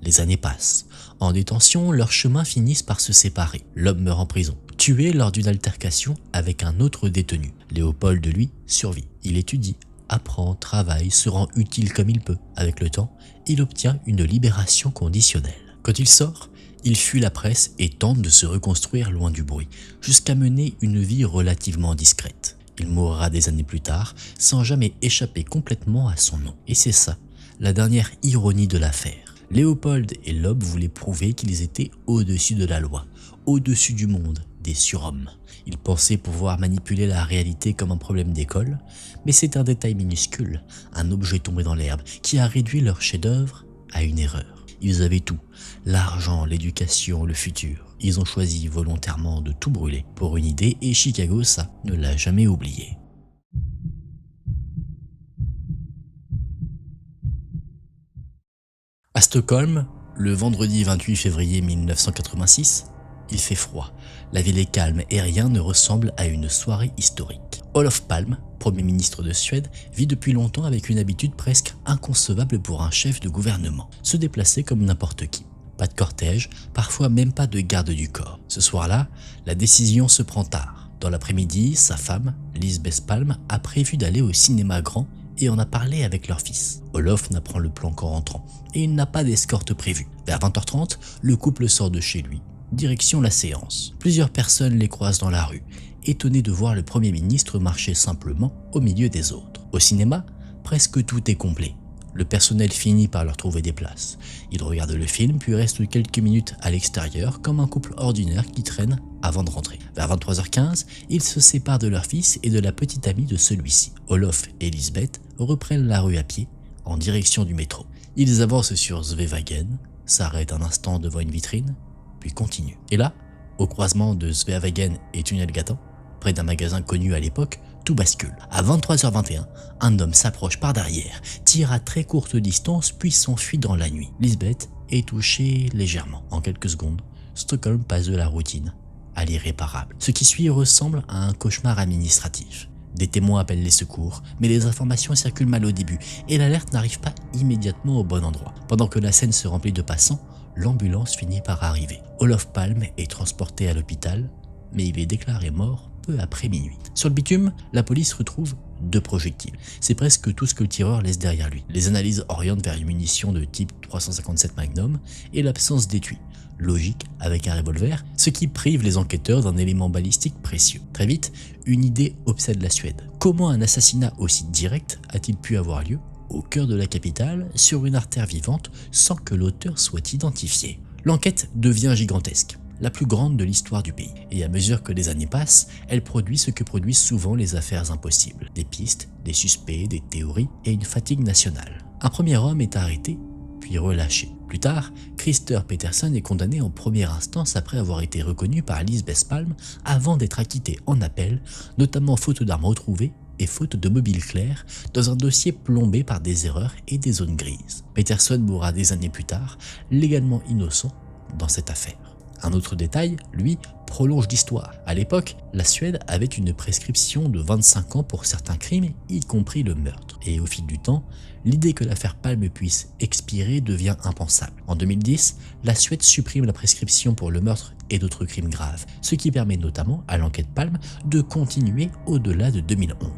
Les années passent. En détention, leurs chemins finissent par se séparer. L'homme meurt en prison, tué lors d'une altercation avec un autre détenu. Léopold, lui, survit. Il étudie, apprend, travaille, se rend utile comme il peut. Avec le temps, il obtient une libération conditionnelle. Quand il sort, il fuit la presse et tente de se reconstruire loin du bruit, jusqu'à mener une vie relativement discrète. Il mourra des années plus tard, sans jamais échapper complètement à son nom. Et c'est ça, la dernière ironie de l'affaire. Léopold et Loeb voulaient prouver qu'ils étaient au-dessus de la loi, au-dessus du monde, des surhommes. Ils pensaient pouvoir manipuler la réalité comme un problème d'école, mais c'est un détail minuscule, un objet tombé dans l'herbe, qui a réduit leur chef-d'œuvre à une erreur. Ils avaient tout, l'argent, l'éducation, le futur. Ils ont choisi volontairement de tout brûler pour une idée et Chicago, ça, ne l'a jamais oublié. À Stockholm, le vendredi 28 février 1986, il fait froid, la ville est calme et rien ne ressemble à une soirée historique. Olof Palme, Premier ministre de Suède, vit depuis longtemps avec une habitude presque inconcevable pour un chef de gouvernement, se déplacer comme n'importe qui. Pas de cortège, parfois même pas de garde du corps. Ce soir-là, la décision se prend tard. Dans l'après-midi, sa femme, Lisbeth Palme, a prévu d'aller au cinéma grand et en a parlé avec leur fils. Olof n'apprend le plan qu'en rentrant et il n'a pas d'escorte prévue. Vers 20h30, le couple sort de chez lui, direction la séance. Plusieurs personnes les croisent dans la rue, étonnées de voir le Premier ministre marcher simplement au milieu des autres. Au cinéma, presque tout est complet. Le personnel finit par leur trouver des places. Ils regardent le film puis restent quelques minutes à l'extérieur comme un couple ordinaire qui traîne avant de rentrer. Vers 23h15, ils se séparent de leur fils et de la petite amie de celui-ci. Olof et Lisbeth reprennent la rue à pied en direction du métro. Ils avancent sur Sveavägen, s'arrêtent un instant devant une vitrine, puis continuent. Et là, au croisement de Sveavägen et Tunnelgatan, près d'un magasin connu à l'époque, tout bascule. À 23h21, un homme s'approche par derrière, tire à très courte distance puis s'enfuit dans la nuit. Lisbeth est touchée légèrement. En quelques secondes, Stockholm passe de la routine à l'irréparable. Ce qui suit ressemble à un cauchemar administratif. Des témoins appellent les secours, mais les informations circulent mal au début et l'alerte n'arrive pas immédiatement au bon endroit. Pendant que la scène se remplit de passants, l'ambulance finit par arriver. Olof Palme est transporté à l'hôpital, mais il est déclaré mort peu après minuit. Sur le bitume, la police retrouve 2 projectiles. C'est presque tout ce que le tireur laisse derrière lui. Les analyses orientent vers une munition de type 357 Magnum et l'absence d'étui. Logique avec un revolver, ce qui prive les enquêteurs d'un élément balistique précieux. Très vite, une idée obsède la Suède. Comment un assassinat aussi direct a-t-il pu avoir lieu au cœur de la capitale, sur une artère vivante, sans que l'auteur soit identifié? L'enquête devient gigantesque, la plus grande de l'histoire du pays. Et à mesure que les années passent, elle produit ce que produisent souvent les affaires impossibles. Des pistes, des suspects, des théories et une fatigue nationale. Un premier homme est arrêté, puis relâché. Plus tard, Christer Peterson est condamné en première instance après avoir été reconnu par Lisbeth Palme avant d'être acquitté en appel, notamment faute d'armes retrouvées et faute de mobile clair, dans un dossier plombé par des erreurs et des zones grises. Peterson mourra des années plus tard, légalement innocent dans cette affaire. Un autre détail, lui, prolonge l'histoire. À l'époque, la Suède avait une prescription de 25 ans pour certains crimes, y compris le meurtre. Et au fil du temps, l'idée que l'affaire Palme puisse expirer devient impensable. En 2010, la Suède supprime la prescription pour le meurtre et d'autres crimes graves, ce qui permet notamment à l'enquête Palme de continuer au-delà de 2011.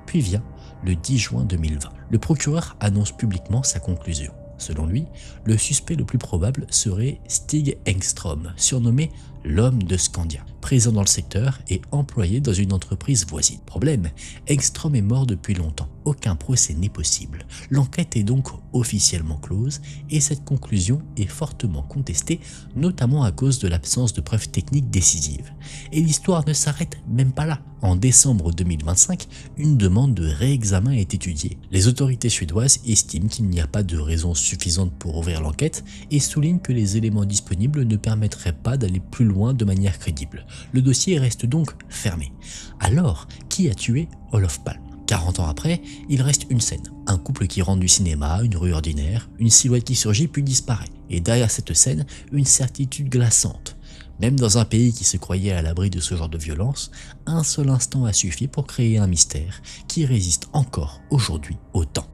Puis vient le 10 juin 2020. Le procureur annonce publiquement sa conclusion. Selon lui, le suspect le plus probable serait Stig Engström, surnommé l'homme de Skandia, présent dans le secteur et employé dans une entreprise voisine. Problème, Engström est mort depuis longtemps. Aucun procès n'est possible. L'enquête est donc officiellement close et cette conclusion est fortement contestée, notamment à cause de l'absence de preuves techniques décisives. Et l'histoire ne s'arrête même pas là. En décembre 2025, une demande de réexamen est étudiée. Les autorités suédoises estiment qu'il n'y a pas de raison suffisante pour ouvrir l'enquête et soulignent que les éléments disponibles ne permettraient pas d'aller plus loin de manière crédible. Le dossier reste donc fermé. Alors, qui a tué Olof Palme ? 40 ans après, il reste une scène. Un couple qui rentre du cinéma, une rue ordinaire, une silhouette qui surgit puis disparaît. Et derrière cette scène, une certitude glaçante. Même dans un pays qui se croyait à l'abri de ce genre de violence, un seul instant a suffi pour créer un mystère qui résiste encore aujourd'hui au temps.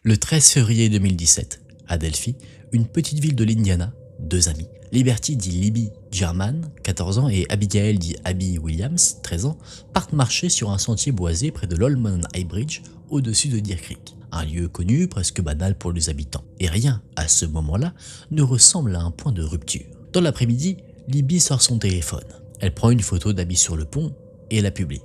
Le 13 février 2017, à Delphi, une petite ville de l'Indiana, 2 amis, Liberty dit Libby German, 14 ans, et Abigail dit Abby Williams, 13 ans, partent marcher sur un sentier boisé près de l'Holman High Bridge, au-dessus de Deer Creek. Un lieu connu, presque banal pour les habitants. Et rien, à ce moment-là, ne ressemble à un point de rupture. Dans l'après-midi, Libby sort son téléphone. Elle prend une photo d'Abby sur le pont et la publie.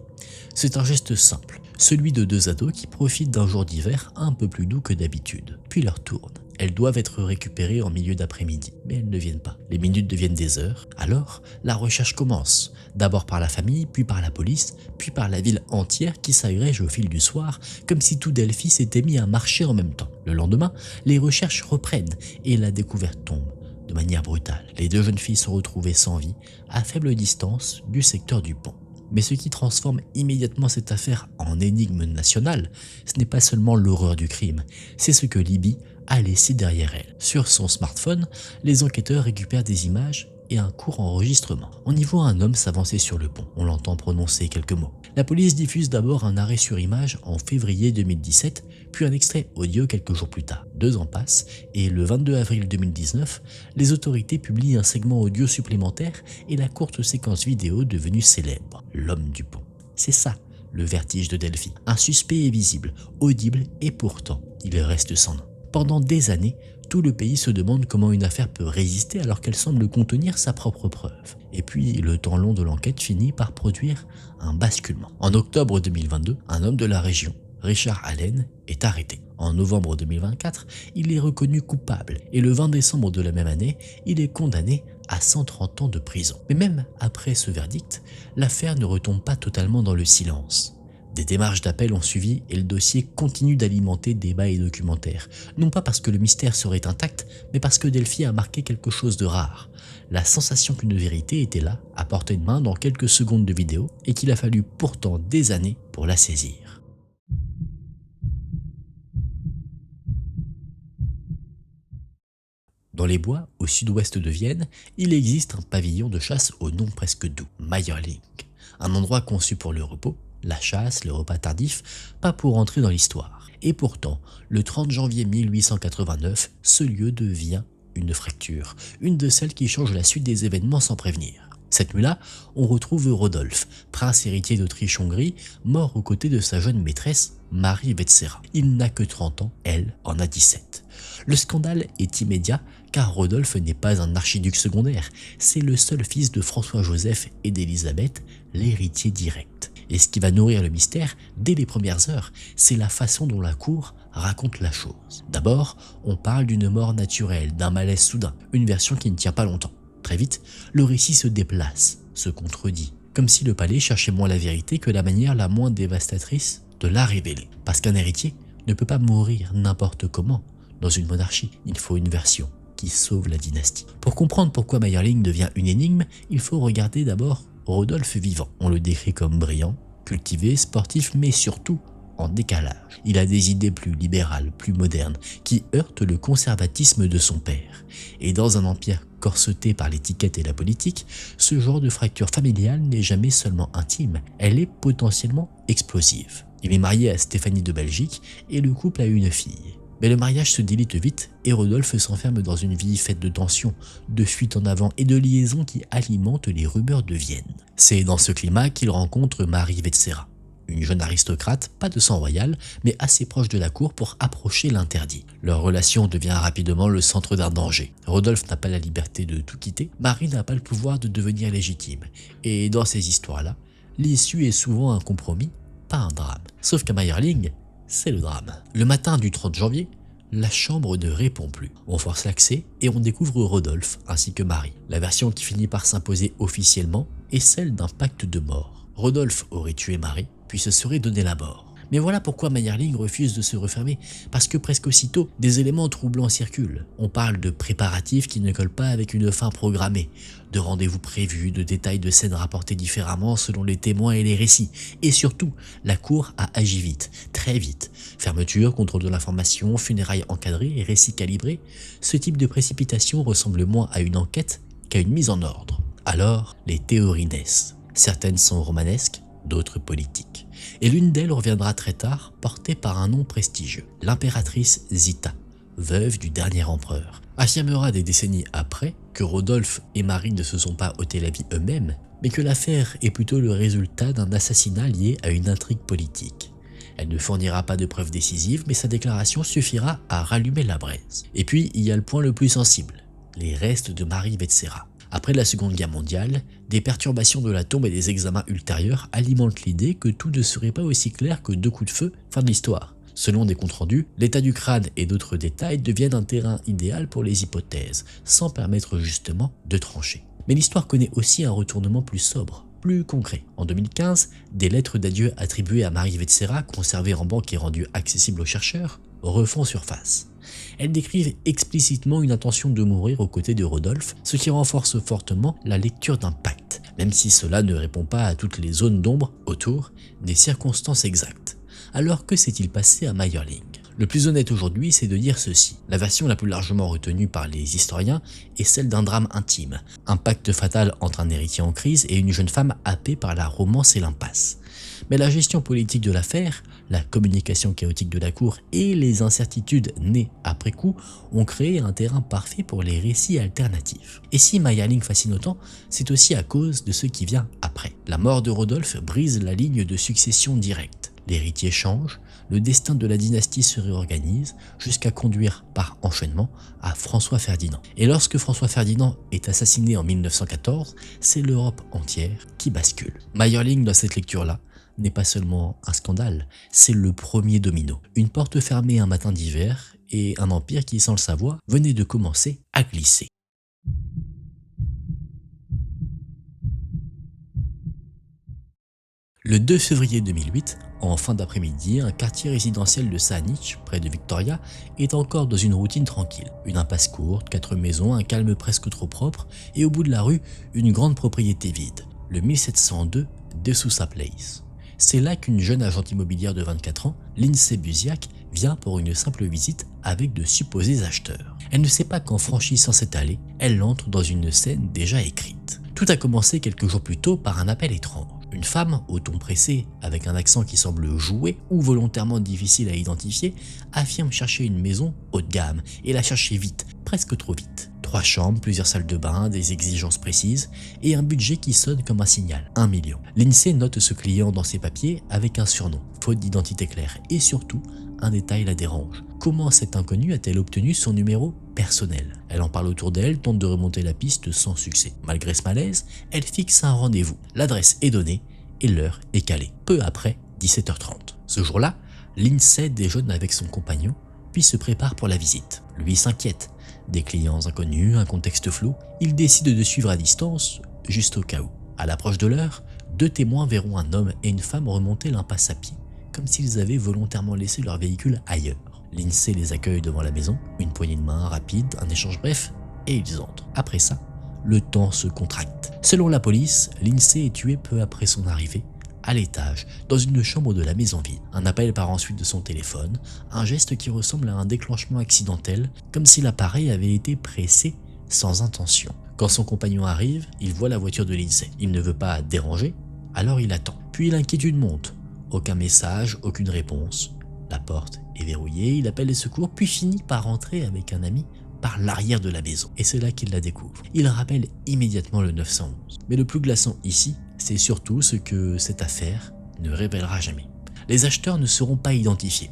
C'est un geste simple, celui de 2 ados qui profitent d'un jour d'hiver un peu plus doux que d'habitude, puis leur tournent. elles doivent être récupérées en milieu d'après-midi, mais elles ne viennent pas. Les minutes deviennent des heures, alors la recherche commence, d'abord par la famille, puis par la police, puis par la ville entière qui s'agrège au fil du soir, comme si tout Delphi s'était mis à marcher en même temps. Le lendemain, les recherches reprennent et la découverte tombe. De manière brutale, les deux jeunes filles sont retrouvées sans vie, à faible distance du secteur du pont. Mais ce qui transforme immédiatement cette affaire en énigme nationale, ce n'est pas seulement l'horreur du crime, c'est ce que Libby a laissé derrière elle. Sur son smartphone, les enquêteurs récupèrent des images et un court enregistrement. On y voit un homme s'avancer sur le pont, on l'entend prononcer quelques mots. La police diffuse d'abord un arrêt sur image en février 2017, puis un extrait audio quelques jours plus tard. 2 ans passent et le 22 avril 2019, les autorités publient un segment audio supplémentaire et la courte séquence vidéo devenue célèbre, l'homme du pont. C'est ça, le vertige de Delphi. Un suspect est visible, audible et pourtant, il reste sans nom. Pendant des années, tout le pays se demande comment une affaire peut résister alors qu'elle semble contenir sa propre preuve. Et puis, le temps long de l'enquête finit par produire un basculement. En octobre 2022, un homme de la région, Richard Allen, est arrêté. En novembre 2024, il est reconnu coupable et le 20 décembre de la même année, il est condamné à 130 ans de prison. Mais même après ce verdict, l'affaire ne retombe pas totalement dans le silence. Des démarches d'appel ont suivi et le dossier continue d'alimenter débats et documentaires. Non pas parce que le mystère serait intact, mais parce que Delphi a marqué quelque chose de rare. La sensation qu'une vérité était là, à portée de main dans quelques secondes de vidéo, et qu'il a fallu pourtant des années pour la saisir. Dans les bois, au sud-ouest de Vienne, il existe un pavillon de chasse au nom presque doux, Mayerling. Un endroit conçu pour le repos, la chasse, le repas tardif, pas pour entrer dans l'histoire. Et pourtant, le 30 janvier 1889, ce lieu devient une fracture, une de celles qui changent la suite des événements sans prévenir. Cette nuit-là, on retrouve Rodolphe, prince héritier d'Autriche-Hongrie, mort aux côtés de sa jeune maîtresse, Marie Vetsera. Il n'a que 30 ans, elle en a 17. Le scandale est immédiat car Rodolphe n'est pas un archiduc secondaire, c'est le seul fils de François-Joseph et d'Élisabeth, l'héritier direct. Et ce qui va nourrir le mystère, dès les premières heures, c'est la façon dont la cour raconte la chose. D'abord, on parle d'une mort naturelle, d'un malaise soudain, une version qui ne tient pas longtemps. Très vite, le récit se déplace, se contredit, comme si le palais cherchait moins la vérité que la manière la moins dévastatrice de la révéler. Parce qu'un héritier ne peut pas mourir n'importe comment. Dans une monarchie, il faut une version qui sauve la dynastie. Pour comprendre pourquoi Mayerling devient une énigme, il faut regarder d'abord Rodolphe vivant. On le décrit comme brillant, cultivé, sportif, mais surtout en décalage. Il a des idées plus libérales, plus modernes, qui heurtent le conservatisme de son père. Et dans un empire corseté par l'étiquette et la politique, ce genre de fracture familiale n'est jamais seulement intime, elle est potentiellement explosive. Il est marié à Stéphanie de Belgique et le couple a une fille. Mais le mariage se délite vite et Rodolphe s'enferme dans une vie faite de tensions, de fuites en avant et de liaisons qui alimentent les rumeurs de Vienne. C'est dans ce climat qu'il rencontre Marie Vetsera, une jeune aristocrate, pas de sang royal, mais assez proche de la cour pour approcher l'interdit. Leur relation devient rapidement le centre d'un danger. Rodolphe n'a pas la liberté de tout quitter, Marie n'a pas le pouvoir de devenir légitime. Et dans ces histoires-là, l'issue est souvent un compromis, pas un drame. Sauf qu'à Mayerling, c'est le drame. Le matin du 30 janvier, la chambre ne répond plus. On force l'accès et on découvre Rodolphe ainsi que Marie. La version qui finit par s'imposer officiellement est celle d'un pacte de mort. Rodolphe aurait tué Marie, puis se serait donné la mort. Mais voilà pourquoi Mayerling refuse de se refermer, parce que presque aussitôt, des éléments troublants circulent. On parle de préparatifs qui ne collent pas avec une fin programmée, de rendez-vous prévus, de détails de scènes rapportés différemment selon les témoins et les récits. Et surtout, la cour a agi vite, très vite. Fermeture, contrôle de l'information, funérailles encadrées et récits calibrés. Ce type de précipitation ressemble moins à une enquête qu'à une mise en ordre. Alors, les théories naissent. Certaines sont romanesques, d'autres politiques. Et l'une d'elles reviendra très tard, portée par un nom prestigieux. L'impératrice Zita, veuve du dernier empereur, affirmera des décennies après que Rodolphe et Marie ne se sont pas ôté la vie eux-mêmes, mais que l'affaire est plutôt le résultat d'un assassinat lié à une intrigue politique. Elle ne fournira pas de preuves décisives, mais sa déclaration suffira à rallumer la braise. Et puis, il y a le point le plus sensible, les restes de Marie Vetsera. Après la Seconde Guerre mondiale, des perturbations de la tombe et des examens ultérieurs alimentent l'idée que tout ne serait pas aussi clair que 2 coups de feu, fin de l'histoire. Selon des comptes rendus, l'état du crâne et d'autres détails deviennent un terrain idéal pour les hypothèses, sans permettre justement de trancher. Mais l'histoire connaît aussi un retournement plus sobre, plus concret. En 2015, des lettres d'adieu attribuées à Marie Vetsera, conservées en banque et rendues accessibles aux chercheurs, refont surface. Elles décrivent explicitement une intention de mourir aux côtés de Rodolphe, ce qui renforce fortement la lecture d'un pacte, même si cela ne répond pas à toutes les zones d'ombre autour des circonstances exactes. Alors que s'est-il passé à Mayerling? Le plus honnête aujourd'hui, c'est de dire ceci. La version la plus largement retenue par les historiens est celle d'un drame intime, un pacte fatal entre un héritier en crise et une jeune femme happée par la romance et l'impasse. Mais la gestion politique de l'affaire, la communication chaotique de la cour et les incertitudes nées après coup ont créé un terrain parfait pour les récits alternatifs. Et si Mayerling fascine autant, c'est aussi à cause de ce qui vient après. La mort de Rodolphe brise la ligne de succession directe. L'héritier change, le destin de la dynastie se réorganise jusqu'à conduire par enchaînement à François Ferdinand. Et lorsque François Ferdinand est assassiné en 1914, c'est l'Europe entière qui bascule. Mayerling, dans cette lecture-là, n'est pas seulement un scandale, c'est le premier domino. Une porte fermée un matin d'hiver et un empire qui, sans le savoir, venait de commencer à glisser. Le 2 février 2008, en fin d'après-midi, un quartier résidentiel de Saanich, près de Victoria, est encore dans une routine tranquille. Une impasse courte, 4 maisons, un calme presque trop propre, et au bout de la rue, une grande propriété vide, le 1702 de Sousa Place. C'est là qu'une jeune agente immobilière de 24 ans, Lindsay Busiak, vient pour une simple visite avec de supposés acheteurs. Elle ne sait pas qu'en franchissant cette allée, elle entre dans une scène déjà écrite. Tout a commencé quelques jours plus tôt par un appel étrange. Une femme, au ton pressé, avec un accent qui semble joué ou volontairement difficile à identifier, affirme chercher une maison haut de gamme et la chercher vite, presque trop vite. 3 chambres, plusieurs salles de bain, des exigences précises et un budget qui sonne comme un signal, 1 million. Lindsay note ce client dans ses papiers avec un surnom, faute d'identité claire et surtout, un détail la dérange. Comment cette inconnue a-t-elle obtenu son numéro personnel? Elle en parle autour d'elle, tente de remonter la piste sans succès. Malgré ce malaise, elle fixe un rendez-vous. L'adresse est donnée et l'heure est calée. Peu après, 17h30. Ce jour-là, Lindsay déjeune avec son compagnon, puis se prépare pour la visite. Lui s'inquiète. Des clients inconnus, un contexte flou. Il décide de suivre à distance, juste au cas où. À l'approche de l'heure, 2 témoins verront un homme et une femme remonter l'impasse à pied, comme s'ils avaient volontairement laissé leur véhicule ailleurs. Lindsay les accueille devant la maison, une poignée de main rapide, un échange bref, et ils entrent. Après ça, le temps se contracte. Selon la police, Lindsay est tuée peu après son arrivée, à l'étage, dans une chambre de la maison vide. Un appel part ensuite de son téléphone, un geste qui ressemble à un déclenchement accidentel, comme si l'appareil avait été pressé sans intention. Quand son compagnon arrive, il voit la voiture de Lindsay. Il ne veut pas déranger, alors il attend. Puis l'inquiétude monte. Aucun message, aucune réponse. La porte est verrouillée, il appelle les secours, puis finit par rentrer avec un ami par l'arrière de la maison. Et c'est là qu'il la découvre. Il rappelle immédiatement le 911. Mais le plus glaçant ici, c'est surtout ce que cette affaire ne révélera jamais. Les acheteurs ne seront pas identifiés.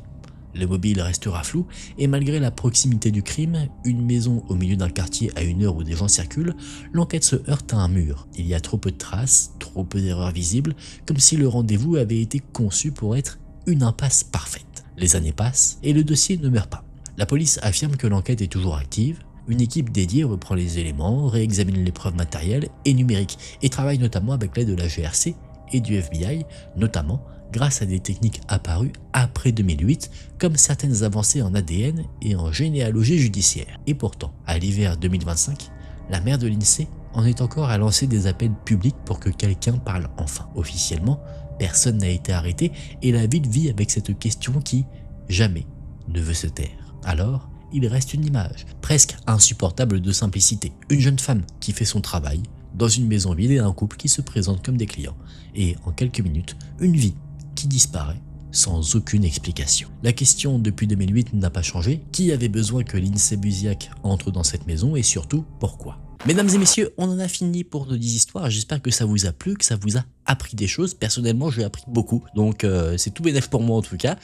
Le mobile restera flou et malgré la proximité du crime, une maison au milieu d'un quartier à une heure où des gens circulent, l'enquête se heurte à un mur. Il y a trop peu de traces, trop peu d'erreurs visibles, comme si le rendez-vous avait été conçu pour être une impasse parfaite. Les années passent et le dossier ne meurt pas. La police affirme que l'enquête est toujours active. Une équipe dédiée reprend les éléments, réexamine les preuves matérielles et numériques et travaille notamment avec l'aide de la GRC et du FBI, notamment grâce à des techniques apparues après 2008 comme certaines avancées en ADN et en généalogie judiciaire. Et pourtant, à l'hiver 2025, la mère de Lindsay en est encore à lancer des appels publics pour que quelqu'un parle enfin. Officiellement, personne n'a été arrêté et la ville vit avec cette question qui, jamais, ne veut se taire. Alors, il reste une image, presque insupportable de simplicité. Une jeune femme qui fait son travail, dans une maison vide et un couple qui se présente comme des clients. Et en quelques minutes, une vie qui disparaît sans aucune explication. La question depuis 2008 n'a pas changé. Qui avait besoin que Lindsay Busiak entre dans cette maison et surtout, pourquoi? Mesdames et messieurs, on en a fini pour nos 10 histoires. J'espère que ça vous a plu, que ça vous a appris des choses. Personnellement, j'ai appris beaucoup. Donc, c'est tout bénef pour moi en tout cas.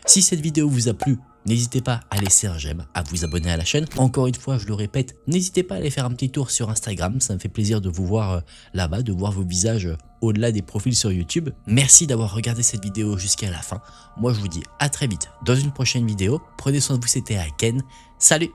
Si cette vidéo vous a plu, N'hésitez pas à laisser un j'aime, à vous abonner à la chaîne. Encore une fois, je le répète, n'hésitez pas à aller faire un petit tour sur Instagram. Ça me fait plaisir de vous voir là-bas, de voir vos visages au-delà des profils sur YouTube. Merci d'avoir regardé cette vidéo jusqu'à la fin. Moi, je vous dis à très vite dans une prochaine vidéo. Prenez soin de vous, c'était Ken. Salut!